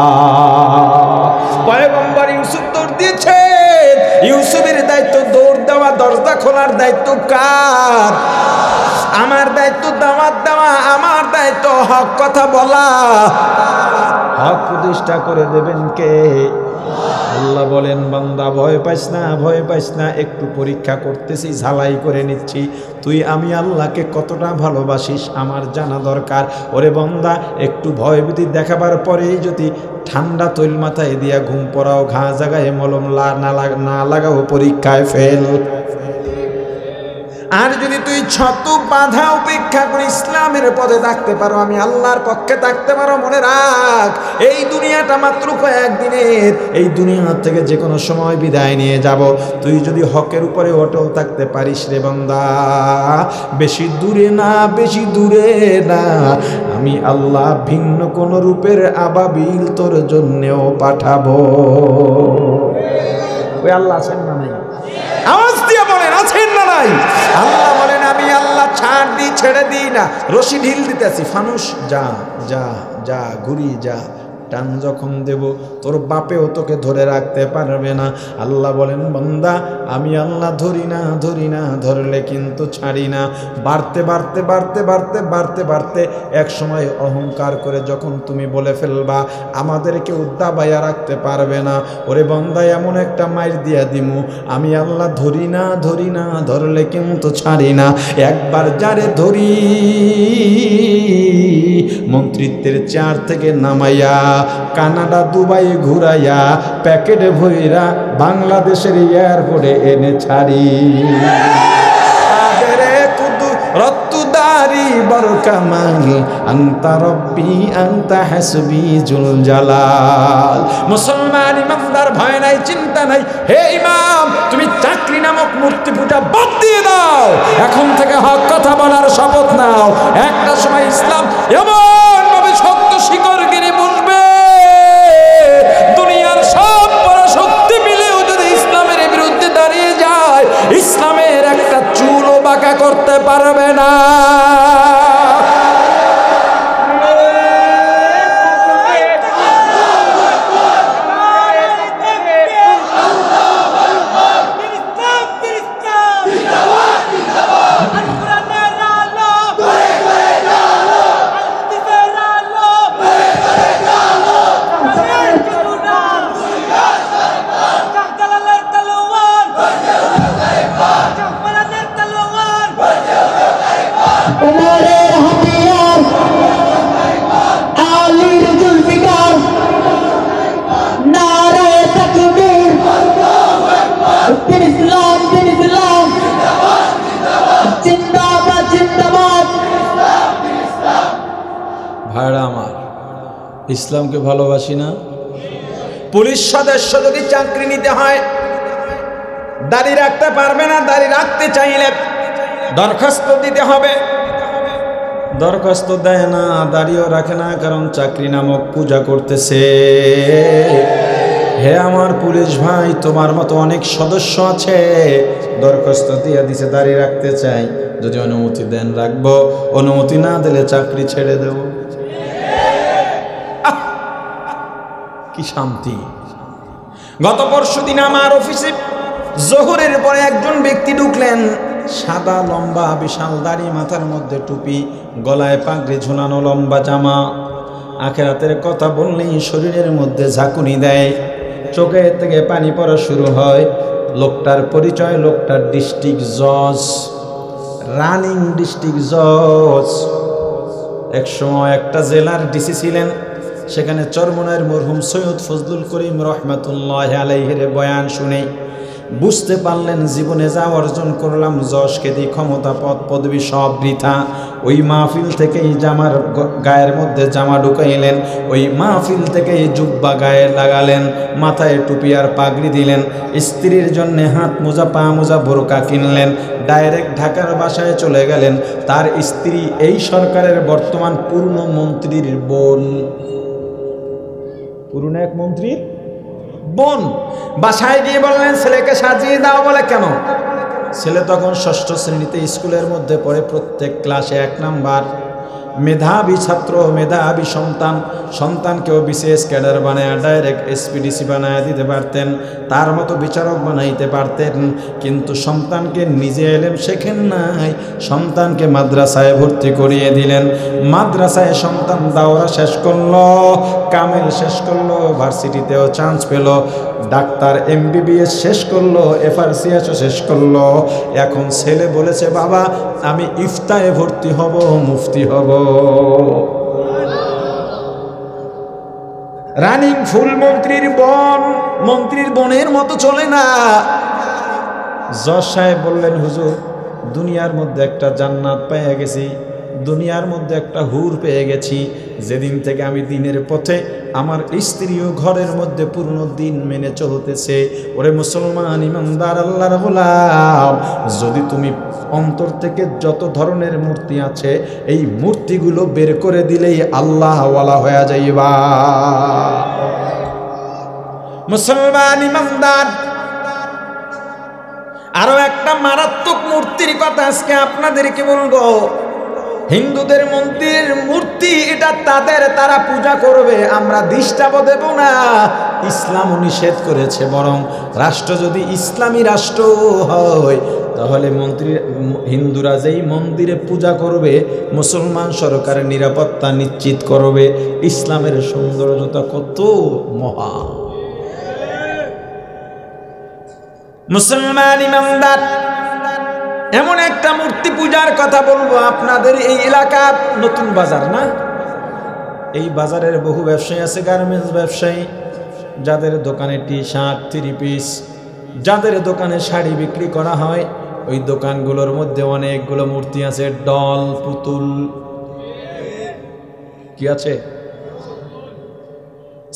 পয়গম্বর ইউসুফ দৌড় দিয়েছে ইউসুফের দায়িত্ব দৌড় দেওয়া দরজা খোলার দায়িত্ব কার আমার দায়িত্ব দাওয়াত দেওয়া আমার দায়িত্ব হক কথা বলা হক প্রতিষ্ঠা করে দেবেন কে আল্লাহ বলেন বান্দা ভয় পাইস না একটু পরীক্ষা করতেছি ঝালাই করে নিচ্ছি তুই আমি আল্লাহকে কতটা ভালোবাসিস আমার জানা দরকার ওরে বান্দা একটু ভয়ভীতি দেখাবার পরেই যদি ঠান্ডা তৈল মাথায় দিয়া ঘুম পড়াও ঘা জায়গায় মলম না লাগাও পরীক্ষায় ফেল আর যদি তুই শত বাধা উপেক্ষা করে ইসলামের পথে থাকতে পারো আমি আল্লাহর পক্ষে থাকতে পারো মনে রাখ এই দুনিয়াটা মাত্র কয়েকদিনের এই দুনিয়া থেকে যে কোনো সময় বিদায় নিয়ে যাব তুই যদি হকের উপরে অটল থাকতে পারিস রে বান্দা বেশি দূরে না আমি আল্লাহ ভিন্ন কোন রূপের আবাবিল তোর জন্যেও পাঠাবো ওই আল্লাহ আছেন না নাই আওয়াজ দিয়ে বলেন আছেন না নাই আল্লাহ বলেন আমি আল্লাহ ছাড় দিই ছেড়ে দিই না রশি ঢিল দিতেছি ফানুস যা যা যা ঘুরি যা টান যখন দেব তোর বাপেও তোকে ধরে রাখতে পারবে না। আল্লাহ বলেন বান্দা আমি আল্লাহ ধরি না ধরলে কিন্তু ছাড়ি না। বাড়তে বাড়তে বাড়তে বাড়তে বাড়তে বাড়তে এক সময় অহংকার করে যখন তুমি বলে ফেলবা আমাদেরকে দাবাইয়া রাখতে পারবে না, ওরে বান্দা এমন একটা মাইর দিয়া দিমু আমি আল্লাহ ধরি না ধরলে কিন্তু ছাড়ি না। একবার যারে ধরি মন্ত্রিত্বের চেয়ার থেকে নামাইয়া কানাডা দুবাই ঘুরাইয়া প্যাকেটে ভইরা বাংলাদেশের এয়ারপোর্টে এনে ছাড়ি। রত্তুদারি বরকামাল আনতা রব্বি আনতা হাসবি জুল জালাল। মুসলমান ইমানদার ভয় নাই চিন্তা নাই। হে ইমাম তুমি চাকরি নামক মূর্তি পূজা বাদ দিয়ে দাও, এখন থেকে হক কথা বলার শপথ নাও। একটা সময় ইসলাম এমন ভাবে সত্য শিকড় গিরে বসবে দুনিয়ার সব পরাশক্তি মিলেও যদি ইসলামের বিরুদ্ধে দাঁড়িয়ে যায় ইসলামের একটা চুলও বাঁকা করতে পারবে না। ভাইরা আমার, ইসলামকে ভালোবাসি না? পুলিশ সদস্য যদি চাকরি নিতে হয় দাড়ি রাখতে পারবে না, দাড়ি রাখতে চাইলে দরখাস্ত দিতে হবে। দরখাস্ত দেয় না, দাড়িও রাখে না, কারণ চাকরি নামক পূজা করতেছে। হে আমার পুলিশ ভাই, তোমার মতো অনেক সদস্য আছে দরখাস্ত দিয়ে দিছে দাড়ি রাখতে চাই, যদি অনুমতি দেন রাখবো, অনুমতি না দিলে চাকরি ছেড়ে দেব। কি শান্তি! গত পরশুদিন আমার অফিসে জোহরের পরে একজন ব্যক্তি ঢুকলেন, সাদা লম্বা বিশাল দাড়ি, মাথার মধ্যে টুপি, গলায় পাগড়ি ঝুলানো, লম্বা জামা। আখেরাতের কথা বললেই শরীরের মধ্যে ঝাঁকুনি দেয়, চোখের থেকে পানি পড়া শুরু হয়। লোকটার পরিচয়, লোকটার ডিস্ট্রিক্ট জজ, রানিং ডিস্ট্রিক্ট জজ। একসময় একটা জেলার ডিসি ছিলেন, সেখানে চরমনায়ের মরহুম সৈয়দ ফজলুল করিম রহমাতুল্লাহ আলাইহির বয়ান শুনে বুঝতে পারলেন জীবনে যা অর্জন করলাম যশ খ্যাতি ক্ষমতা পদ পদবি সব বৃথা। ওই মাহফিল থেকেই জামার গায়ের মধ্যে জামা ঢুকাইলেন, ওই মাহফিল থেকেই জুব্বা গায়ে লাগালেন, মাথায় টুপি আর পাগড়ি দিলেন, স্ত্রীর জন্য হাত মোজা পা মোজা বোরকা কিনলেন, ডাইরেক্ট ঢাকার বাসায় চলে গেলেন। তার স্ত্রী এই সরকারের বর্তমান পূর্ণ মন্ত্রীর বোন, পুরনো এক মন্ত্রীর বোন। বাসায় গিয়ে বললেন ছেলেকে সাজিয়ে দাও। বলে কেন? ছেলে তখন ষষ্ঠ শ্রেণীতে, স্কুলের মধ্যে পড়ে, প্রত্যেক ক্লাসে 1 নাম্বার, মেধাবী ছাত্র, মেধাবী সন্তান। সন্তানকেও বিশেষ ক্যাডার বানায় ডাইরেক্ট এসপিডিসি বানায় দিতে পারতেন, তার মতো বিচারক বানাইতে পারতেন, কিন্তু সন্তানকে নিজে এলেম শেখেন নাই, সন্তানকে মাদ্রাসায় ভর্তি করিয়ে দিলেন। মাদ্রাসায় সন্তান দাওরা শেষ করলো, কামেল শেষ করলো, ভার্সিটিতেও চান্স পেল, ডাক্তার MBBS শেষ করলো, FRCS শেষ করলো। এখন ছেলে বলেছে বাবা আমি ইফতায়ে ভর্তি হব, মুফতি হব। রানিং ফুল মন্ত্রীর বোন, মন্ত্রীর বোনের মতো চলে না। জজ সাহেব বললেন হুজুর দুনিয়ার মধ্যে একটা জান্নাত পেয়ে গেছি, দুনিয়ার মধ্যে একটা হুর পেয়ে গেছি। যেদিন থেকে আমি দিনের পথে, আমার স্ত্রীও ঘরের মধ্যে পূর্ণ দিন মেনে চলতেছে। ওরে মুসলমান ইমানদার আল্লাহর গোলাম, যদি তুমি অন্তর থেকে যত ধরনের মূর্তি আছে এই মূর্তিগুলো বের করে দিলেই আল্লাহ ওয়ালা হয়ে যাইবা। মুসলমান ইমানদার, আরো একটা মারাত্মক মূর্তির কথা আজকে আপনাদেরকে বলবো। হিন্দুদের মন্দিরের মূর্তি মূর্তি এটা তাদের, তারা পূজা করবে, আমরা ডিস্টার্ব দেব না। ইসলামও নিষেধ করেছে, বরং রাষ্ট্র যদি ইসলামী রাষ্ট্র হয় তাহলে হিন্দুরা যেই মন্দিরে পূজা করবে মুসলমান সরকারের নিরাপত্তা নিশ্চিত করবে। ইসলামের সৌন্দর্যতা কত মহা! মুসলমান ইমানদার, এমন একটা মূর্তি পূজার কথা বলবো আপনাদের। এই এলাকার নতুন বাজার না, এই বাজারের বহু ব্যবসায়ী আছে, গার্মেন্টস ব্যবসায়ী, যাদের দোকানে টি শার্ট, থ্রি পিস, যাদের দোকানে শাড়ি বিক্রি করা হয়, ওই দোকানগুলোর মধ্যে অনেকগুলো মূর্তি আছে, ডল, পুতুল। কি আছে?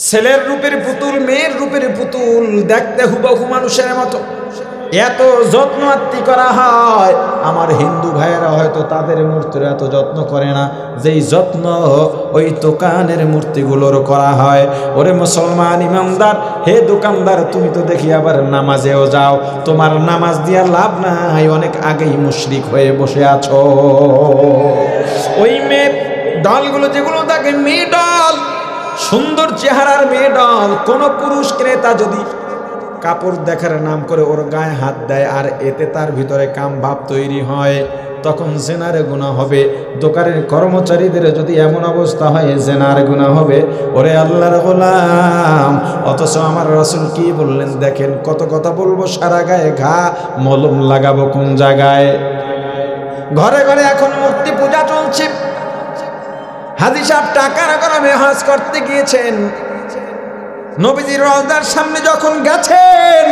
ছেলের রূপের পুতুল, মেয়ের রূপের পুতুল, দেখতে হুবহু মানুষের মতো, এত যত্ন আত্তি করা হয়। আমার হিন্দু ভাইয়েরা হয়তো তাদের মূর্তির এত যত্ন করে না, যেই যত্ন ওই দোকানের মূর্তিগুলোর করা হয়। ওরে মুসলমান ইমানদার, হে দোকানদার, তুমি তো দেখি আবার নামাজেও যাও, তোমার নামাজ দিয়া লাভ নাই, অনেক আগেই মুশরিক হয়ে বসে আছো। ওই মেয়ে দলগুলো যেগুলো থাকে, মেয়ে দল, সুন্দর চেহারার মেয়ে দল, কোন পুরুষ ক্রেতা যদি কাপড় দেখার নাম করে ওর গায়ে হাত দেয় আর এতে তার ভিতরে কাম ভাব তৈরি হয়, তখন জেনার গুনাহ হবে। দোকানের কর্মচারীদের যদি এমন অবস্থা হয়, জেনার গুনাহ হবে। ওরে আল্লাহর গোলাম, অথচ আমার রাসূল কি বললেন দেখেন, কত কথা বলবো, সারা গায়ে ঘা, মলম লাগাবো কোন জায়গায়? ঘরে ঘরে এখন মূর্তি পূজা চলছে। হাজী সাহেব টাকার গরমে হজ করতে গিয়েছেন, নবীজির রওজার সামনে যখন গেছেন,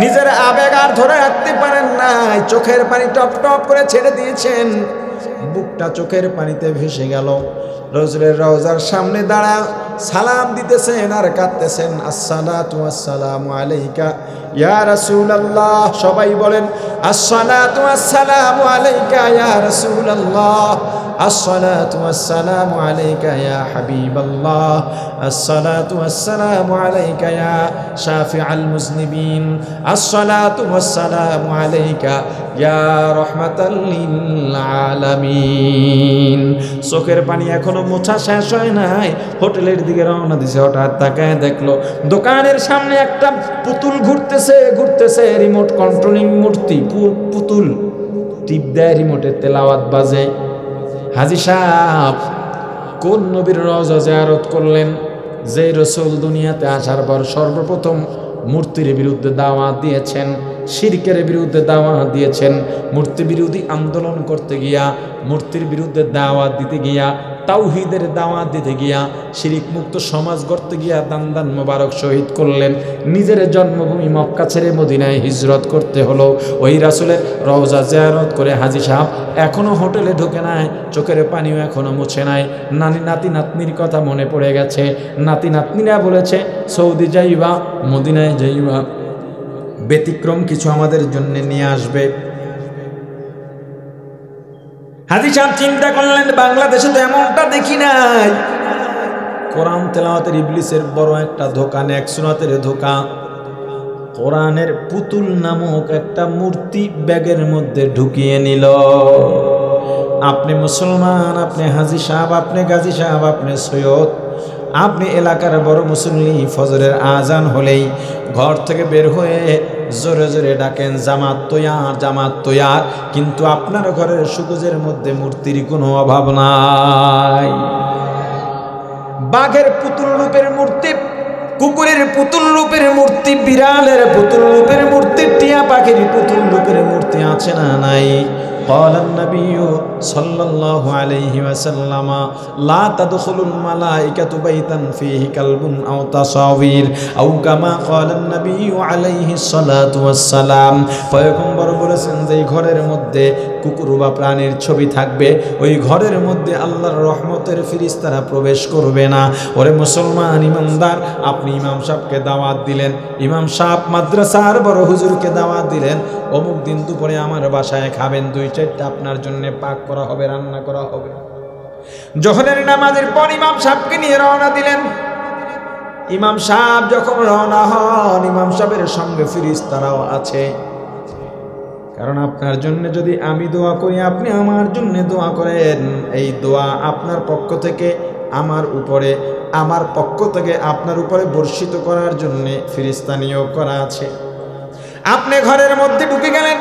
নিজের আবেগ আর ধরে রাখতে পারেন নাই, চোখের পানি টপ টপ করে ছেড়ে দিয়েছেন, বুকটা চোখের পানিতে ভেসে গেল। রাসূলের রওজার সামনে দাঁড়া সালাম দিতেছেন আর কাঁদতেছেন, আসসালাতু ওয়াসসালামু আলাইকা ইয়া রাসূলুল্লাহ। সবাই বলেন আসসালাতু ওয়াসসালামু আলাইকা ইয়া রাসূলুল্লাহ, আসসালাতু ওয়াসসালামু আলাইকা ইয়া হাবিবাল্লাহ, আসসালাতু ওয়াসসালামু আলাইকা ইয়া শাফিআল মুজনিবিন, আসসালাতু ওয়াসসালামু আলাইকা ইয়া রাহমাতাল লিল আলামিন। চোখের পানি এখনো মোছা শেষ হয় নাই, হোটেলের দিকে রওনা দিছে। হঠাৎ তাকায় দেখলো দোকানের সামনে একটা পুতুল ঘুরতেছে ঘুরতেছে, রিমোট কন্ট্রোলিং মূর্তি, পুতুল টিপ দেয়, রিমোটের তেলাওয়াত বাজে। হাজী সাহেব কোন নবীর রওজা জিয়ারত করলেন, যে রাসূল দুনিয়াতে আসার পর সর্বপ্রথম মূর্তির বিরুদ্ধে দাওয়াত দিয়েছেন, শিরকের বিরুদ্ধে দাওয়াত দিয়েছেন, মূর্তি বিরোধী আন্দোলন করতে গিয়া, মূর্তির বিরুদ্ধে দাওয়াত দিতে গিয়া, তাওহীদের দাওয়াত দিতে গিয়া, শিরিক মুক্ত সমাজ গড়তে গিয়া দান দান মোবারক শহীদ করলেন। নিজের জন্মভূমি মক্কা ছেড়ে মদিনায় হিজরত করতে হলো। ওই রাসূলের রওজা জিয়ারত করে হাজী সাহেব এখনো হোটেলে ঢুকে নাই, চোখের পানিও এখনো মুছে নাই। নাতি নাতনির কথা মনে পড়ে গেছে। নাতি নাতনিরা বলেছে সৌদি যাইবা, মদিনায় যাইবা, ব্যতিক্রম কিছু আমাদের জন্য নিয়ে আসবে। হাজী সাহেব চিন্তা করলেন, বাংলাদেশে তো এমনটা দেখি নাই। কোরআন তেলাওয়াতের ইবলিসের বড় একটা ধোঁকা, নেক সুন্নাতের ধোঁকা। কোরআনের পুতুল নামক একটা মূর্তি ব্যাগের মধ্যে ঢুকিয়ে নিল। আপনি মুসলমান, আপনি হাজী সাহেব, আপনি গাজী সাহেব, আপনি সৈয়দ, আপনি এলাকার বড় মুসল্লি, ফজরের আজান হলেই ঘর থেকে বের হয়ে জোরে জোরে ডাকেন জামাত তৈয়ার, জামাত তৈয়ার, কিন্তু আপনার ঘরের সুকুজের মধ্যে মূর্তির কোনো অভাব নাই। বাঘের পুতুল রূপের মূর্তি, কুকুরের পুতুল রূপের মূর্তি, বিড়ালের পুতুল রূপের মূর্তি, টিয়া পাখির পুতুল রূপের মূর্তি আছে না নাই? قال النبي صلى الله عليه وسلم لا تدخل الملائكة بيتا فيه كلب أو تصاوير أو كما قال النبي عليه الصلاة والسلام। পয়গম্বর বলেছেন যে ঘরের মধ্যে কুকুর বা প্রাণীর ছবি থাকবে, ওই ঘরের মধ্যে আল্লাহর রহমতের ফেরেশতারা প্রবেশ করবে না। ওরে মুসলমান ইমানদার, আপনি ইমাম সাহেবকে দাওয়াত দিলেন, ইমাম সাহেব মাদ্রাসার বড় হুজুরকে দাওয়াত দিলেন, অমুক দিন দুপুরে আমার বাসায় খাবেন, 2-4টা আপনার জন্য পাক করা হবে, রান্না করা হবে। জোহরের নামাজের পর ইমাম সাহেবকে নিয়ে রওনা দিলেন। ইমাম সাহেব যখন রওনা হন, ইমাম সাহেবের সঙ্গে ফেরেশতারাও আছে। কারণ আপনার জন্য যদি আমি দোয়া করি, আপনি আমার জন্য দোয়া করেন, এই দোয়া আপনার পক্ষ থেকে আমার উপরে, আমার পক্ষ থেকে আপনার উপরে বর্ষিত করার জন্য ফেরেশতা নিয়োগ করা আছে। আপনি ঘরের মধ্যে ঢুকে গেলেন,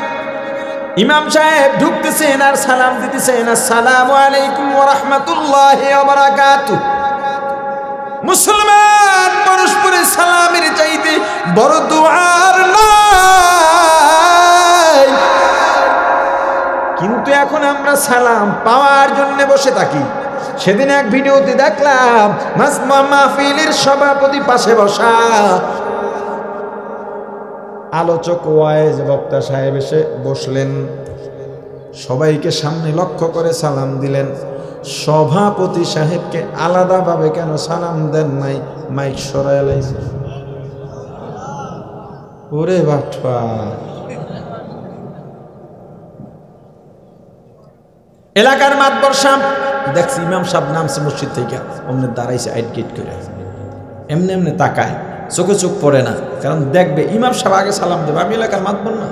ইমাম সাহেব ঢুকতেছেন আর সালাম দিতেছেন, আসসালামু আলাইকুম ওয়া রাহমাতুল্লাহি ওয়া বারাকাতুহু। মুসলমান পরস্পরের সালামের চাইতে বড় দুআর নাই। কিন্তু এখন আমরা সালাম পাওয়ার জন্য বসে থাকি। সেদিন এক ভিডিওতে দেখলাম মাহফিলের সভাপতি পাশে বসা, আলোচক ওয়াইজ বক্তা সাহেব এসে বসলেন, সবাইকে সামনে লক্ষ্য করে সালাম দিলেন। সভাপতি সাহেবকে আলাদাভাবে কেন সালাম দেন নাই? মাইক সরায় লাইছে। ওরে বাটপা! এলাকার মাতবর সাহেব দেখছি ইমাম সাহেব নামছে মসজিদ থেকে, অমনে দাঁড়াইছে আইট গেট করে, এমনি এমনি তাকায়, চোখে চোখ পড়ে না, কারণ দেখবে ইমাম সাহেব আগে সালাম দেবে, আমি এলাকার মাতবর না।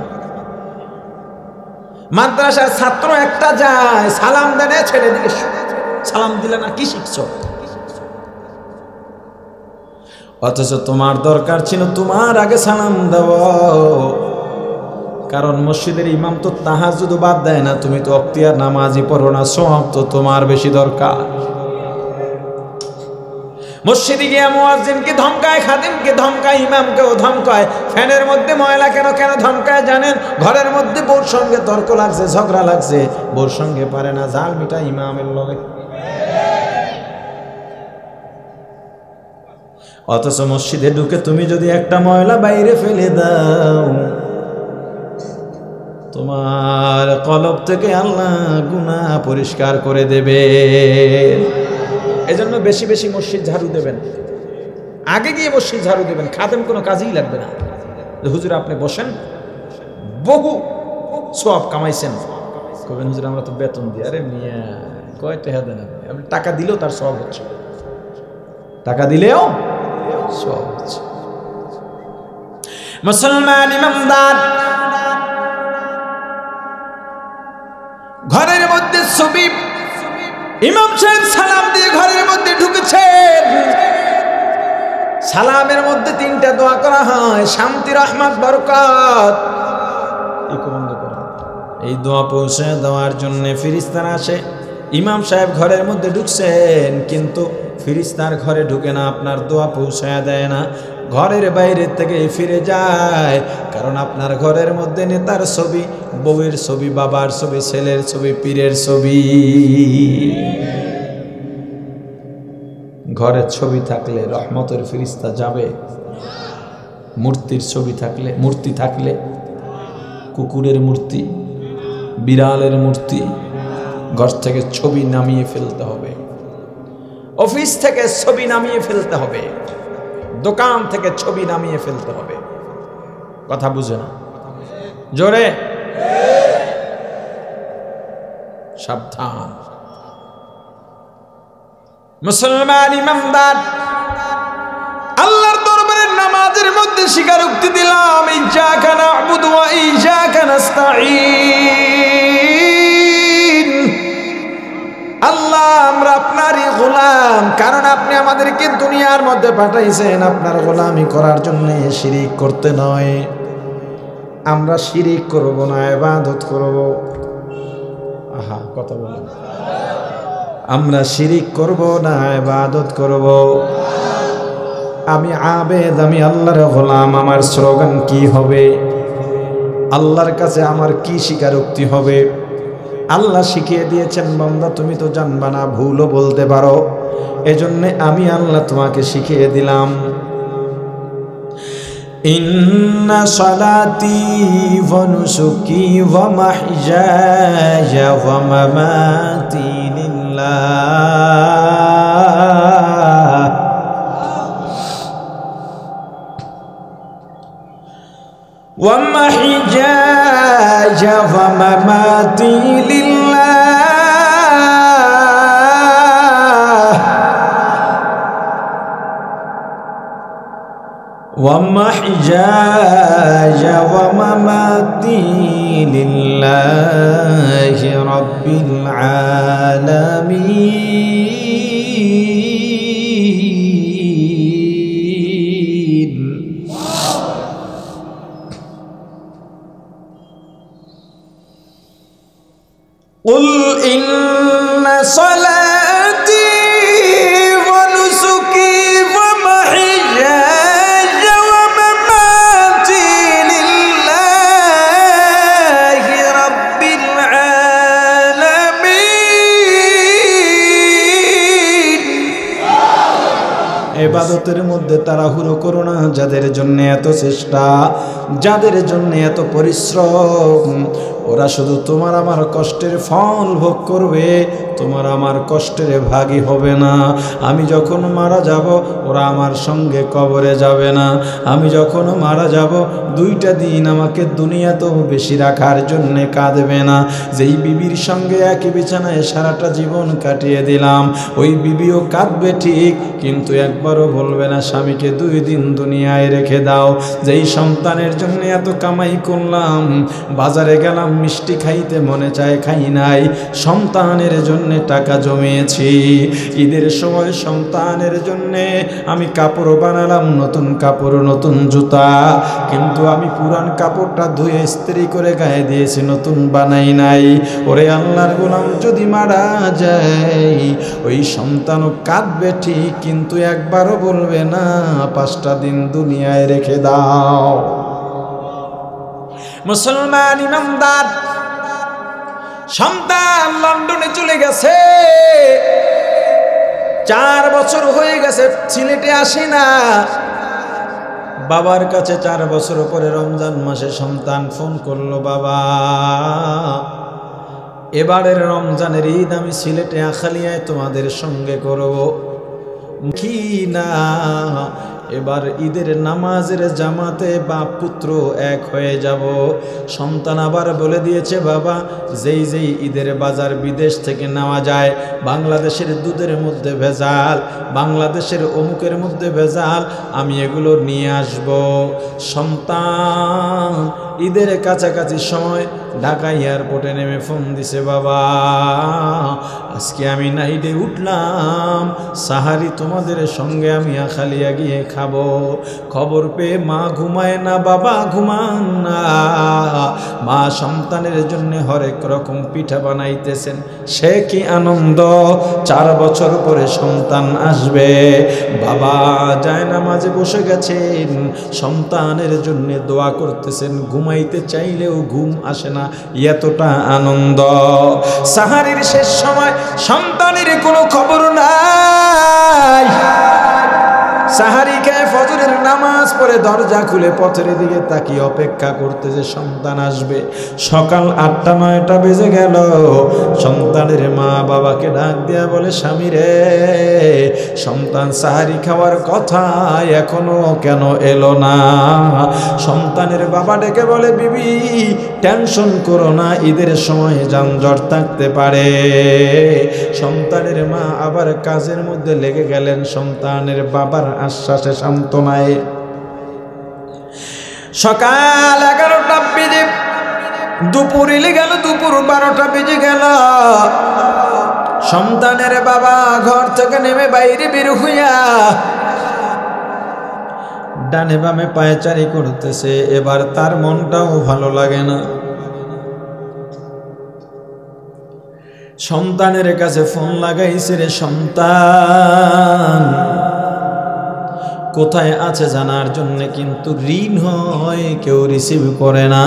মাদ্রাসার ছাত্র একটা যায়, সালাম দেন, ছেড়ে দিকে সালাম দিলে না, কি শিখছ? অথচ তোমার দরকার ছিল তোমার আগে সালাম দেওয়া, কারণ মসজিদের ইমাম তো তাহাজ্জুদ বাদ দেয় না, তুমি তো অক্তিয়ার নামাজই পড়ো না, সওয়াব তো তোমার বেশি দরকার। মসজিদে গিয়ে মুয়াজ্জিনকে ধমকায়, খাদিমকে ধমকায়, ইমামকেও ধমকায়। ফ্যানের মধ্যে ময়লা কেন কেন ধমকায় জানেন? ঘরের মধ্যে বউর সঙ্গে তর্ক লাগছে, ঝগড়া লাগছে, বউর সঙ্গে পারে না জাল মিটা ইমামের লগে। অথচ মসজিদে ঢুকে তুমি যদি একটা ময়লা বাইরে ফেলে দাও, তোমার কলব থেকে আল্লাহ গুনাহ পরিষ্কার করে দেবে। এজন্য বেশি বেশি মসজিদ ঝাড়ু দেবেন, আগে গিয়ে মসজিদ ঝাড়ু দেবেন, খাদেম কোনো কাজেই লাগবে না। হুজুর আপনি বসেন, বহু সওয়াব কামাইছেন, কবেন হুজুর আমরা তো বেতন দিই। আরে মিয়া কয় টাকা দেন আপনি? টাকা দিলেও তার সওয়াব হচ্ছে, টাকা দিলেও সওয়াব হচ্ছে। মুসলমান ইমামদার ঘরের মধ্যে ছবি, ইমাম সাহেব সালাম দিয়ে ঘরের মধ্যে ঢুকেছেন। সালামের মধ্যে তিনটা দোয়া করা হয়, শান্তি, রহমত, বরকত। এই দোয়া পৌঁছে দেওয়ার জন্য ফেরেশতারা আসে। ইমাম সাহেব ঘরের মধ্যে ঢুকছেন, কিন্তু ফেরেশতার ঘরে ঢুকে না, আপনার দোয়া পৌঁছায় দেয় না, ঘরের বাইরে থেকে ফিরে যায়। কারণ আপনার ঘরের মধ্যে নেতার ছবি, বউয়ের ছবি, বাবার ছবি, ছেলের ছবি, পীরের ছবি। ঘরের ছবি থাকলে রহমতের ফেরেশতা যাবে। মূর্তির ছবি থাকলে, মূর্তি থাকলে, কুকুরের মূর্তি, বিড়ালের মূর্তি, ঘর থেকে ছবি নামিয়ে ফেলতে হবে, অফিস থেকে ছবি নামিয়ে ফেলতে হবে, দোকান থেকে ছবি নামিয়ে ফেলতে হবে। কথা বুঝে না? জোরে সাবধান। মুসলমান ইমানদার আল্লাহর দরবারে নামাজের মধ্যে স্বীকারোক্তি দিলাম, ইয়্যাকা না'বুদু ওয়া ইয়্যাকা নাস্তাঈন। আল্লাহ আমরা আপনারই গোলাম, কারণ আপনি আমাদেরকে দুনিয়ার মধ্যে পাঠাইছেন আপনার গোলামি করার জন্য, শিরিক করতে নয়। আমরা শিরিক করব না, ইবাদত করব। আহা কথা বলেন, আমরা শিরিক করব না, ইবাদত করব। আমি আবেদ, আমি আল্লাহর গোলাম, আমার স্লোগান কি হবে? আল্লাহর কাছে আমার কি স্বীকারোক্তি হবে? আল্লাহ শিখিয়ে দিয়েছেন, বান্দা তুমি তো জানবা না, ভুলও বলতে পারো, এজন্য আমি আল্লাহ তোমাকে শিখিয়ে দিলাম। ইন্না সালাতি ওয়া নুসুকি ওয়া মাহইয়ায়া ওয়া মামাতি লিল্লাহ ওয়া মাহইয়ায়া ওয়া মামাতি লিল্লাহ ومحياي ومماتي لله رب العالمين. قل إن صلاتي ونسكي ومحياي ومماتي لله رب العالمين. ইবাদতের মধ্যে তাড়াহুড়ো করো না। যাদের জন্য এত চেষ্টা, যাদের জন্য এত পরিশ্রম, ওরা শুধু তোমার আমার কষ্টের ফল ভোগ করবে, তোমার আমার কষ্টের ভাগী হবে না। আমি যখন মারা যাব ওরা আমার সঙ্গে কবরে যাবে না। আমি যখন মারা যাব 2টা দিন আমাকে দুনিয়াতেও বেশি রাখার জন্যে কাঁদবে না। যেই বিবির সঙ্গে একই বিছানায় সারাটা জীবন কাটিয়ে দিলাম, ওই বিবিও কাঁদবে ঠিক, কিন্তু একবারও বলবে না স্বামীকে 2 দিন দুনিয়ায় রেখে দাও। যেই সন্তানের জন্য এত কামাই করলাম, বাজারে গেলাম মিষ্টি খাইতে মনে চায় খাই নাই, সন্তানের জন্য টাকা জমিয়েছি। ঈদের সময় সন্তানের জন্য আমি কাপড় বানালাম, নতুন কাপড় নতুন জুতা, কিন্তু আমি পুরান কাপড়টা ধুয়ে ইস্ত্রি করে গায়ে দিয়েছি, নতুন বানাই নাই। ওরে আল্লাহর গোলাম, যদি মারা যায় ওই সন্তানও কাঁদবে ঠিক, কিন্তু একবারও বলবে না 5টা দিন দুনিয়ায় রেখে দাও। মুসলমান ইমানদার, সন্তান লন্ডনে চলে গেছে, 4 বছর হয়ে গেছে, সিলেটে আসে না। বাবার কাছে 4 বছর পরে রমজান মাসে সন্তান ফোন করলো, বাবা এবারের রমজানের ঈদ আমি সিলেটে আখালিয়ায় তোমাদের সঙ্গে করব কি না? এবার ঈদের নামাজের জামাতে বাপ পুত্র এক হয়ে যাব। সন্তান আবার বলে দিয়েছে, বাবা যেই যেই ঈদের বাজার বিদেশ থেকে নেওয়া যায়, বাংলাদেশের দুধের মধ্যে ভেজাল, বাংলাদেশের অমুকের মধ্যে ভেজাল, আমি এগুলো নিয়ে আসব। সন্তান ঈদের কাছাকাছি সময় ঢাকা এয়ারপোর্টে নেমে ফোন দিছে, বাবা আজকে আমি নাইটে উঠলাম, সাহারি তোমাদের সঙ্গে আমি আখালিয়া গিয়ে খাবো। খবর পেয়ে মা ঘুমায় না, বাবা ঘুমান না। মা সন্তানের জন্য হরেক রকম পিঠা বানাইতেছেন, সে কি আনন্দ। 4 বছর পরে সন্তান আসবে, বাবা জায়নামাজে বসে গেছেন, সন্তানের জন্য দোয়া করতেছেন, ঘুমাইতে চাইলেও ঘুম আসে না, এতটা আনন্দ। সাহারির শেষ সময় সন্তানের কোনো খবর নাই। সাহারি খেয়ে ফজরের নামাজ পড়ে দরজা খুলে পথের দিকে তাকিয়ে অপেক্ষা করতেছে সন্তান আসবে। সকাল 8টা 9টা বেজে গেল। সন্তানের মা বাবাকে ডাক দেয়া বলে, স্বামী রে, সন্তান সাহারি খাওয়ার কথা এখনো কেন এলো না? সন্তানের বাবা ডেকে বলে, বিবি টেনশন করো না, ঈদের সময় যানজট থাকতে পারে। সন্তানের মা আবার কাজের মধ্যে লেগে গেলেন, সন্তানের বাবার আশ্বাসে সান্ত্বনায়। সকাল 11টা বেজে দুপুর এলে গেল, দুপুর 12টা বেজে গেল। সন্তানের বাবা ঘর থেকে নেমে বাইরে বের হইয়া ডানে বামে পায়চারি করতেছে। এবার তার মনটাও ভালো লাগে না। সন্তানের কাছে ফোন লাগাইছে, রে সন্তান কোথায় আছে জানার জন্য, কিন্তু ঋণ হয় কেউ রিসিভ করে না।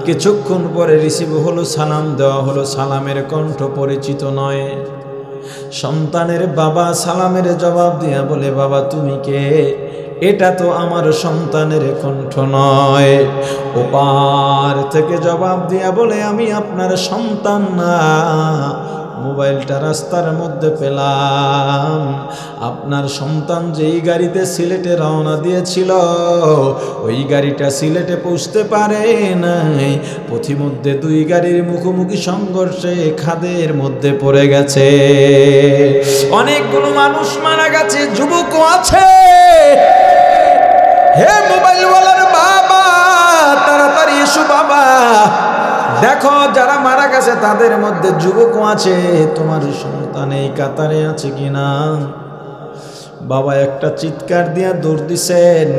কিছুক্ষণ পরে রিসিভ হলো, সালাম দেওয়া হলো, সালামের কণ্ঠ পরিচিত নয়। সন্তানের বাবা সালামের জবাব দিয়া বলে, বাবা তুমি কে? এটা তো আমার সন্তানের কণ্ঠ নয়। ওপার থেকে জবাব দিয়া বলে, আমি আপনার সন্তান না। মোবাইলটা রাস্তার মধ্যে পেলাম, আপনার সন্তান যেই গাড়িতে সিলেটে রওনা দিয়েছিল ওই গাড়িটা সিলেটে পৌঁছতে পারে নাই। পথিমধ্যে 2 গাড়ির মুখোমুখি সংঘর্ষে খাদের মধ্যে পড়ে গেছে। অনেকগুলো মানুষ মারা গেছে, যুবকও আছে। হে মোবাইলওয়ালার বাবা, তাড়াতাড়ি এসো বাবা, দেখো যারা মারা গেছে তাদের মধ্যে যুবকও আছে, তোমার সন্তান এই কাতারে আছে কিনা। বাবা একটা চিৎকার দিয়া দৌড় দিছেন,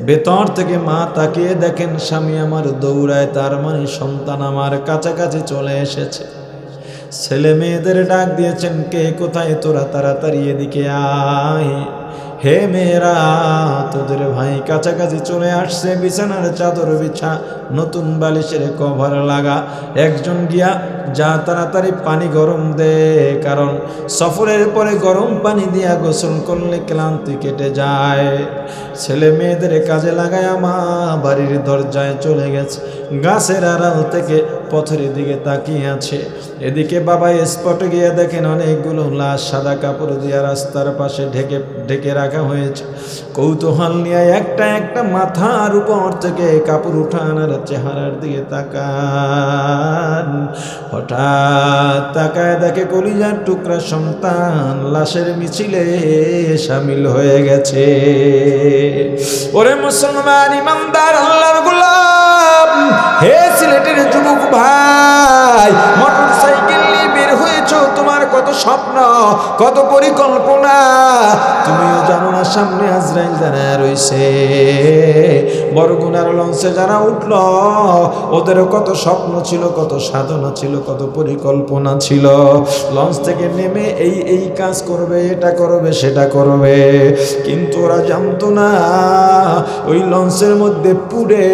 ভেতর থেকে মা তাকিয়ে দেখেন স্বামী আমার দৌড়ায়, তার মানে সন্তান আমার কাছাকাছি চলে এসেছে। ছেলে মেয়েদের ডাক দিয়েছেন, কে কোথায় তোরা তাড়াতাড়ি এদিকে আয়। হে মেয়েরা, তোদের ভাই কাছাকাছি চলে আসছে, বিছানার চাদর বিছা, নতুন বালিশের কভার লাগা। একজন গিয়া যা তাড়াতাড়ি পানি গরম দে, কারণ সফরের পরে গরম পানি দিয়া গোসল করলে ক্লান্তি কেটে যায়। ছেলে মেয়েদের কাজে লাগায় মা বাড়ির দরজায় চলে গেছে, গাছের আড়াল থেকে পথের দিকে তাকিয়ে আছে। এদিকে বাবা স্পটে গিয়ে দেখেন অনেকগুলো লাশ সাদা কাপড় দিয়া রাস্তার পাশে ঢেকে ঢেকে রাখা হয়েছে। কৌতূহল নিয়ে একটা একটা মাথার উপর থেকে কাপড় উঠান আর চেহারার দিকে তাকান। হঠাৎ তাকায় দেখে কলিজার টুকরা সন্তান লাশের মিছিলে শামিল হয়ে গেছে। ওরে মুসলমান ইমানদার আল্লাহর গোলাম, হে সিলেটের যুবক ভাই, মোটরসাইকেল নিয়ে বের হয়েছো, তোমার কত স্বপ্ন, কত পরিকল্পনা, তুমিও জানো না সামনে আজরাইল দাঁড়ায় রইছে। বরগুনার লঞ্চে যারা উঠল ওদেরও কত স্বপ্ন ছিল, কত সাধনা ছিল, কত পরিকল্পনা ছিল। লঞ্চ থেকে নেমে এই কাজ করবে, এটা করবে, সেটা করবে, কিন্তু ওরা জানতো না ওই লঞ্চের মধ্যে পুড়ে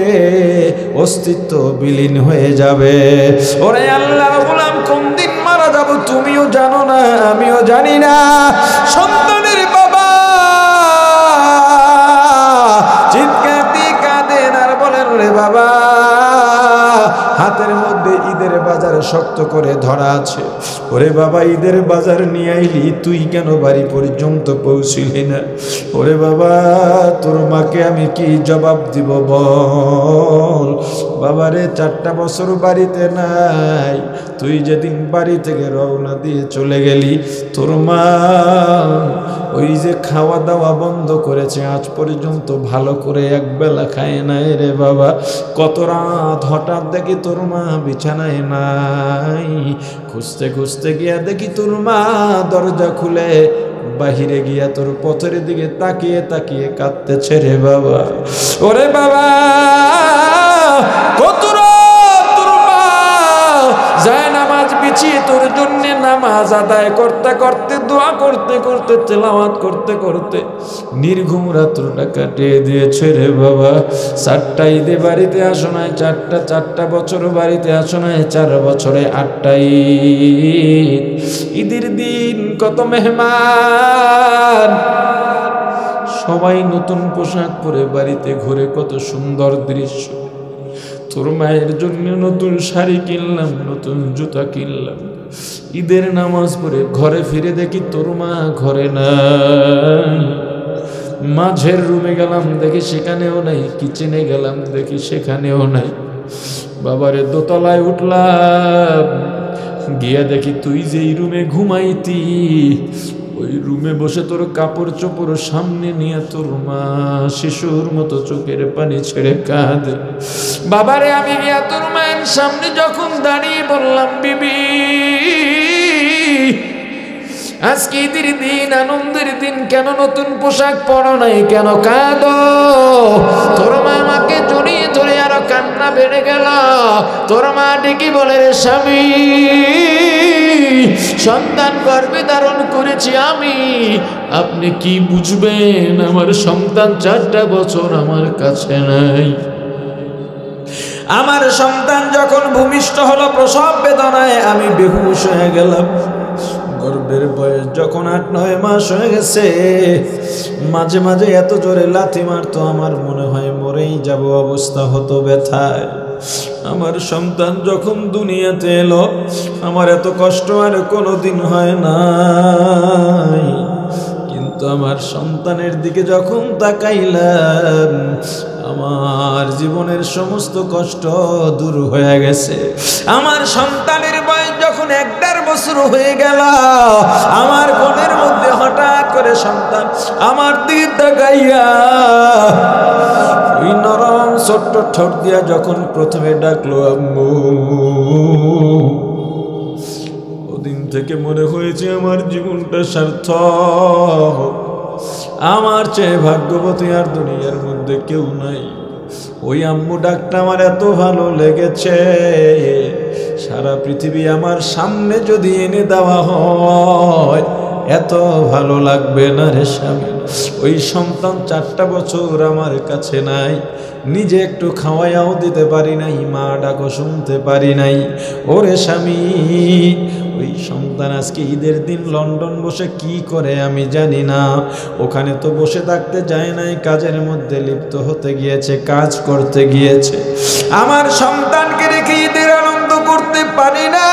অস্তিত্ব বিলীন হয়ে যাবে। ওরে আল্লাহর গোলাম, কোন দিন মারা যাব তুমিও জানো না, আমিও জানি না। সন্তানের বাবা চিৎকার দিয়ে কাঁদেন আর বলেন, রে বাবা, হাতের মধ্যে ঈদের বাজার শক্ত করে ধরা আছে। ওরে বাবা, ঈদের বাজার নিয়ে আইলি, তুই কেন বাড়ি পর্যন্ত পৌঁছিলি না? ওরে বাবা, তোর মাকে আমি কি জবাব দিব বল? বাবারে, 4টা বছর বাড়িতে নাই, তুই যেদিন বাড়ি থেকে রওনা দিয়ে চলে গেলি, তোর মা ওই যে খাওয়া দাওয়া বন্ধ করেছে, আজ পর্যন্ত ভালো করে একবেলা খায় নাই রে বাবা। কত রাত হঠাৎ দেখি তোর মা বিছানায় নাই, খুঁজতে খুঁজতে গিয়া দেখি তোর মা দরজা খুলে বাহিরে গিয়া তোর পথের দিকে তাকিয়ে তাকিয়ে কাঁদতেছে রে বাবা। ওরে বাবা, কত রাত তোর মা যায় নামাজ বিছিয়ে তোর জন্য নামাজ আদায় করতে করতে, দোয়া করতে করতে, তেলাওয়াত করতে করতে নির্ঘুম রাত্রটা কাটিয়ে দিয়েছে রে বাবা। 4টা ঈদে বাড়িতে আসো নাই, 4টা বছর বাড়িতে আসো নাই, 4 বছরে 8টা ঈদ। ঈদের দিন কত মেহমান, সবাই নতুন পোশাক পরে বাড়িতে ঘুরে, কত সুন্দর দৃশ্য। তোর মায়ের জন্য নতুন শাড়ি কিনলাম, নতুন জুতা কিনলাম। ঈদের নামাজ পড়ে ঘরে ফিরে দেখি তোর মা ঘরে নাই। মাঝের রুমে গেলাম, দেখি সেখানেও নাই। কিচেনে গেলাম, দেখি সেখানেও নাই। বাবারে, দোতলায় উঠলাম, গিয়া দেখি তুই যেই রুমে ঘুমাইতি ওই রুমে বসে তোর কাপড় চোপড় সামনে নিয়ে তোর মা শিশুর মতো চোখের পানি ছেড়ে কাঁদে। বাবারে, আমি গিয়া তোর মায়ের সামনে যখন দাঁড়িয়ে বললাম, বিবি, আজকে ঈদের দিন, আনন্দের দিন, কেন নতুন পোশাক পরো নাই, কেন কাঁদো? তোর মা আমাকে জড়িয়ে ধরে আরো কান্না বেড়ে গেল। তোর মা ডেকে বলে, রে স্বামী, সন্তান গর্ভে ধারণ করেছি আমি, আপনি কি বুঝবেন? আমার সন্তান 4টা বছর আমার কাছে নাই। আমার সন্তান যখন ভূমিষ্ঠ হলো, প্রসব বেদনায় আমি বেহুশ হয়ে গেলাম। গর্ভের বয়স যখন 8-9 মাস হয়ে গেছে, মাঝে মাঝে এত জোরে লাথি মারতো, আমার মনে হয় মরেই যাব অবস্থা হতো ব্যথায়। আমার সন্তান যখন দুনিয়াতে এলো, আমার এত কষ্ট আর কোনোদিন হয় নাই। কিন্তু আমার সন্তানের দিকে যখন তাকাইলাম, আমার জীবনের সমস্ত কষ্ট দূর হয়ে গেছে। আমার সন্তানের বয়স যখন 1.5 বছর হয়ে গেল, আমার মনের মধ্যে হঠাৎ করে সন্তান আমার দিকে তাকাইয়া ছোট্ট ঠোঁট দিয়া যখন প্রথমে ডাকলো আম্মু, ওদিন থেকে মনে হয়েছে আমার জীবনটা সার্থক, আমার চেয়ে ভাগ্যবতী আর দুনিয়ার মধ্যে কেউ নাই। ওই আম্মু ডাকটা আমার এত ভালো লেগেছে, সারা পৃথিবী আমার সামনে যদি এনে দেওয়া হয় এত ভালো লাগবে না রে স্বামী। ওই সন্তান 4টা বছর আমার কাছে নাই, নিজে একটু খাওয়াইয়াও দিতে পারি নাই, মা ডাকো শুনতে পারি নাই। ওরে স্বামী, ওই সন্তান আজকে ঈদের দিন লন্ডন বসে কি করে আমি জানি না। ওখানে তো বসে থাকতে যায় নাই, কাজের মধ্যে লিপ্ত হতে গিয়েছে, কাজ করতে গিয়েছে। আমার সন্তানকে রেখে ঈদের আনন্দ করতে পারি না।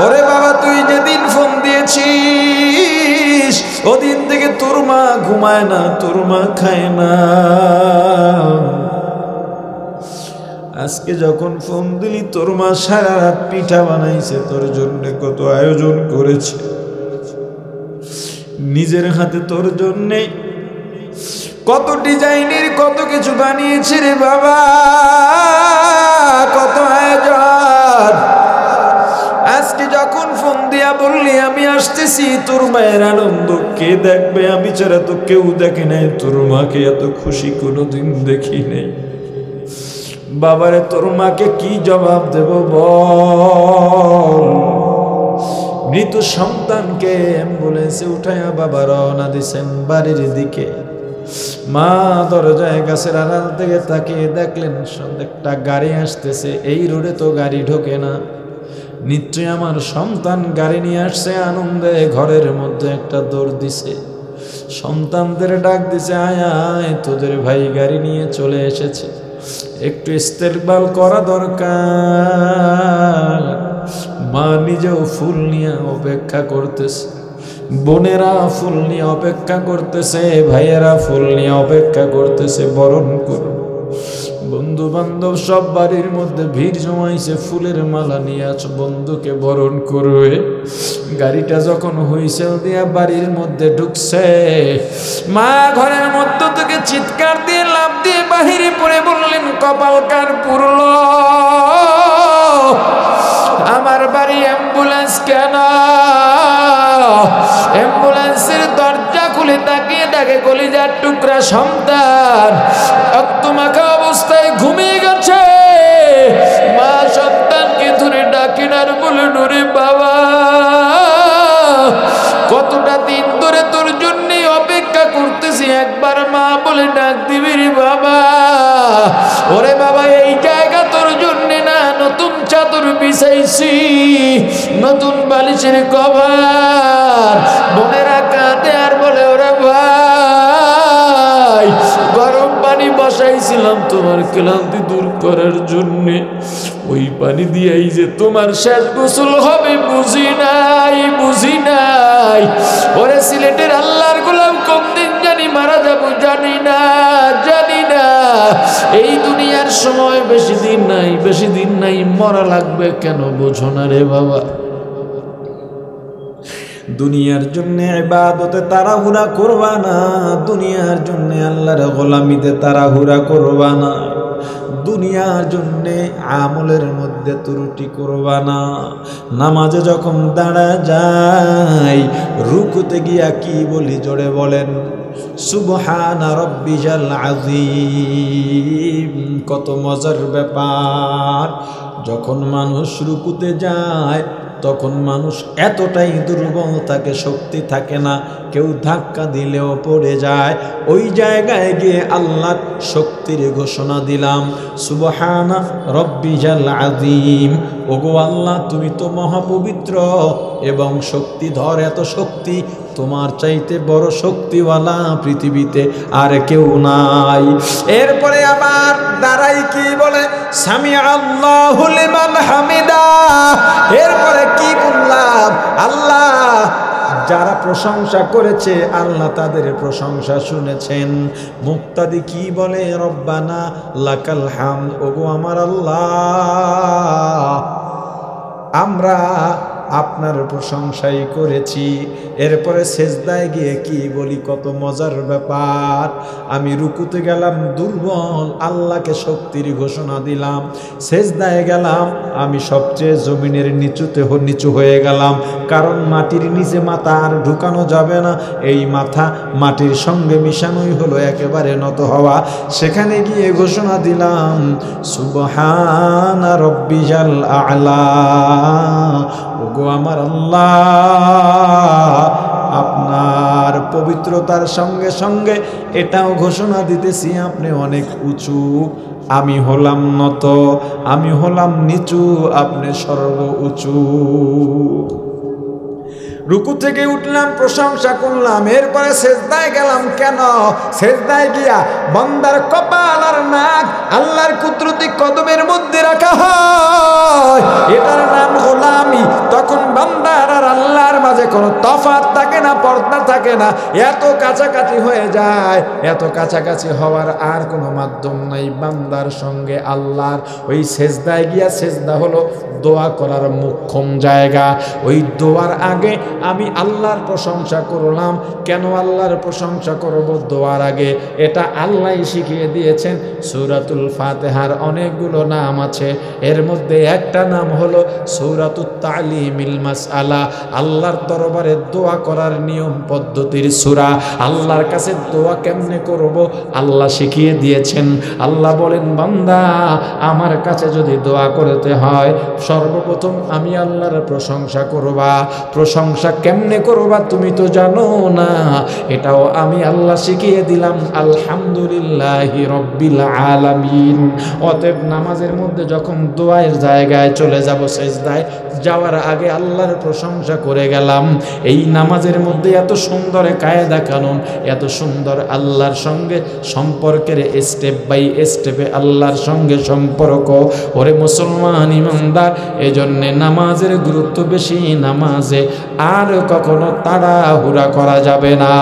ওরে বাবা, তুই যেদিন ফোন দিয়েছিস ওদিন থেকে তোর মা ঘুমায় না, তোর মা খায় না। আজকে যখন ফোন দিলি তোর মা সারা রাত পিঠা বানাইছে, তোর জন্য কত আয়োজন করেছে, নিজের হাতে তোর জন্যে কত ডিজাইনের কত কিছু বানিয়েছে রে বাবা, কত আয়োজন। আজকে যখন ফোন দিয়া বললি আমি আসতেছি, তোর মায়ের আনন্দ কে দেখবে? আমি ছাড়া তো কেউ দেখে নাই। তোর মাকে এত খুশি কোনোদিন দেখি নাই। বাবারে, তোর মাকে কি জবাব দেব বল? মৃত সন্তানকে অ্যাম্বুলেন্সে উঠাইয়া বাবা রওনা দিছেন বাড়ির দিকে। মা দরজায় গাছের আড়াল থেকে তাকিয়ে দেখলেন একটা গাড়ি আসতেছে। এই রোডে তো গাড়ি ঢোকে না, নিশ্চয় আমার সন্তান গাড়ি নিয়ে আসছে। আনন্দে ঘরের মধ্যে একটা দৌড় দিছে, সন্তানদের ডাক দিছে, আয় আয় তোদের ভাই গাড়ি নিয়ে চলে এসেছে, একটু ইস্তেকবাল করা দরকার। মা নিজেও ফুল নিয়ে অপেক্ষা করতেছে, বোনেরা ফুল নিয়ে অপেক্ষা করতেছে, ভাইয়েরা ফুল নিয়ে অপেক্ষা করতেছে, বরণ করুন। বন্ধু বান্ধব সব বাড়ির মধ্যে ভিড় জমাইছে, ফুলের মালা নিয়ে আছো, বন্ধুকে বরণ করবে। গাড়িটা যখন হুইসেল দিয়া বাড়ির মধ্যে ঢুকছে, মা ঘরের মধ্য থেকে চিৎকার দিয়ে লাফ দিয়ে বাহিরে পড়ে বললেন, কপাল কার পুরল, আমার বাড়ি অ্যাম্বুলেন্স কেন? অ্যাম্বুলেন্সের দরজা খুলে তাকিয়ে দেখে কলিজার টুকরা সন্তান রক্তমাখা অবস্থায় ঘুমিয়ে গেছে। মা সন্তানকে ধরে ডাকেন আর বলে, নুরে বাবা, কতটা দিন ধরে তোর জন্য অপেক্ষা করতেছি, একবার মা বলে ডাক দিবি রে বাবা। ওরে বাবা, এই জায়গা তোর জন্য না, নতুন চাদর বিছাইছি, নতুন বালিশের কভার। বোনেরা কাঁদে আর বলে, ওরে ভাই, গরম পানি বসাইছিলাম তোমার ক্লান্তি দূর করার জন্য, ওই পানি দিয়েই যে তোমার শেষ গোসল হবে বুঝি নাই, বুঝি নাই। ওরে সিলেটের আল্লাহর গোলাম, কোন দিন জানি মারা যাবো জানি না, জানি না। এই দুনিয়ার সময় বেশি দিন নাই, বেশি দিন নাই, মরা লাগবে কেন বোঝো না রে বাবা। দুনিয়ার জন্য ইবাদতে তাড়াহুড়া করবা না, দুনিয়ার জন্য আল্লাহর গোলামিতে তাড়াহুড়া করবা না, দুনিয়ার জন্য আমলের মধ্যে ত্রুটি করবা না। নামাজে যখন দাঁড়া যায়, রুকুতে গিয়া কি বলি জোরে বলেন, সুবহানা রাব্বিয়াল আযীম। কত মজার ব্যাপার, যখন মানুষ রুকুতে যায় তখন মানুষ এতটাই দুর্বল থাকে, শক্তি থাকে না, কেউ ধাক্কা দিলেও পড়ে যায়। ওই জায়গায় গিয়ে আল্লাহর শক্তির ঘোষণা দিলাম, সুবহানা রাব্বিয়াল আযীম। ওগো আল্লাহ, তুমি তো মহাপবিত্র এবং শক্তিধর, এত শক্তি তোমার চাইতে বড় শক্তিওয়ালা পৃথিবীতে আর কেউ নাই। এরপরে আবার দাঁড়াই কি বলে, সামিআ আল্লাহু লিমান হামিদা। এরপরে কি বললাম, আল্লাহ যারা প্রশংসা করেছে আল্লাহ তাদের প্রশংসা শুনেছেন। মুক্তাদি কি বলে, রব্বানা লাকাল হামদ। ওগো আমার আল্লাহ, আমরা আপনার প্রশংসাই করেছি। এরপরে সেজদায় গিয়ে কি বলি, কত মজার ব্যাপার। আমি রুকুতে গেলাম দুর্বল, আল্লাহকে শক্তির ঘোষণা দিলাম। সেজদায় গেলাম, আমি সবচেয়ে জমিনের নিচু হয়ে গেলাম, কারণ মাটির নিচে মাথা আর ঢুকানো যাবে না। এই মাথা মাটির সঙ্গে মিশানোই হলো একেবারে নত হওয়া। সেখানে গিয়ে ঘোষণা দিলাম, সুবহানা রব্বিয়াল আ'লা। ওগো আমার আল্লাহ, আপনার পবিত্রতার সঙ্গে সঙ্গে এটাও ঘোষণা দিতেছি, আপনি অনেক উঁচু, আমি হলাম নত, আমি হলাম নিচু, আপনি সর্ব উঁচু। রুকু থেকে উঠলাম, প্রশংসা করলাম, এরপরে সেজদায় গেলাম। কেন? সেজদায় গিয়া বান্দার কপাল আর নাক আল্লাহর কুদরতি কদমের মধ্যে রাখা হয়, এটার নাম গোলামি। তখন বান্দার আর আল্লাহর মাঝে কোনো তফাৎ থাকে না, পর্দা থাকে না, এত কাছাকাছি হয়ে যায়। এত কাছাকাছি হওয়ার আর কোনো মাধ্যম নাই বান্দার সঙ্গে আল্লাহর। ওই সেজদায় গিয়া, সেজদা হলো দোয়া করার মুখ্যম জায়গা। ওই দোয়ার আগে আমি আল্লাহর প্রশংসা করলাম। কেন আল্লাহর প্রশংসা করব দোয়ার আগে? এটা আল্লাহই শিখিয়ে দিয়েছেন। সূরাতুল ফাতিহার অনেকগুলো নাম আছে, এর মধ্যে একটা নাম হলো সূরাতুত তালিমিল মাসআলা, আল্লাহর দরবারে দোয়া করার নিয়ম পদ্ধতির সূরা। আল্লাহর কাছে দোয়া কেমনে করব আল্লাহ শিখিয়ে দিয়েছেন। আল্লাহ বলেন, বান্দা আমার কাছে যদি দোয়া করতে হয়, সর্বপ্রথম আমি আল্লাহর প্রশংসা করবা। প্রশংসা কেমনে করবা তুমি তো জানো না, এটাও আমি আল্লাহ শিখিয়ে দিলাম। আলহামদুলিল্লাহি রাব্বিল আলামিন। অতএব নামাজের মধ্যে যখন দোয়ার জায়গায় চলে যাব, সেজদায় যাওয়ার আগে আল্লাহর প্রশংসা করে গেলাম। এই নামাজের মধ্যে এত সুন্দর কায়দা কানুন, এত সুন্দর আল্লাহর সঙ্গে সম্পর্কের স্টেপ বাই স্টেপে আল্লাহর সঙ্গে সম্পর্ক। ওরে মুসলমান ইমানদার, এজন্যে নামাজের গুরুত্ব বেশি। নামাজে আর কখনো তাড়াহুড়া করা যাবে না।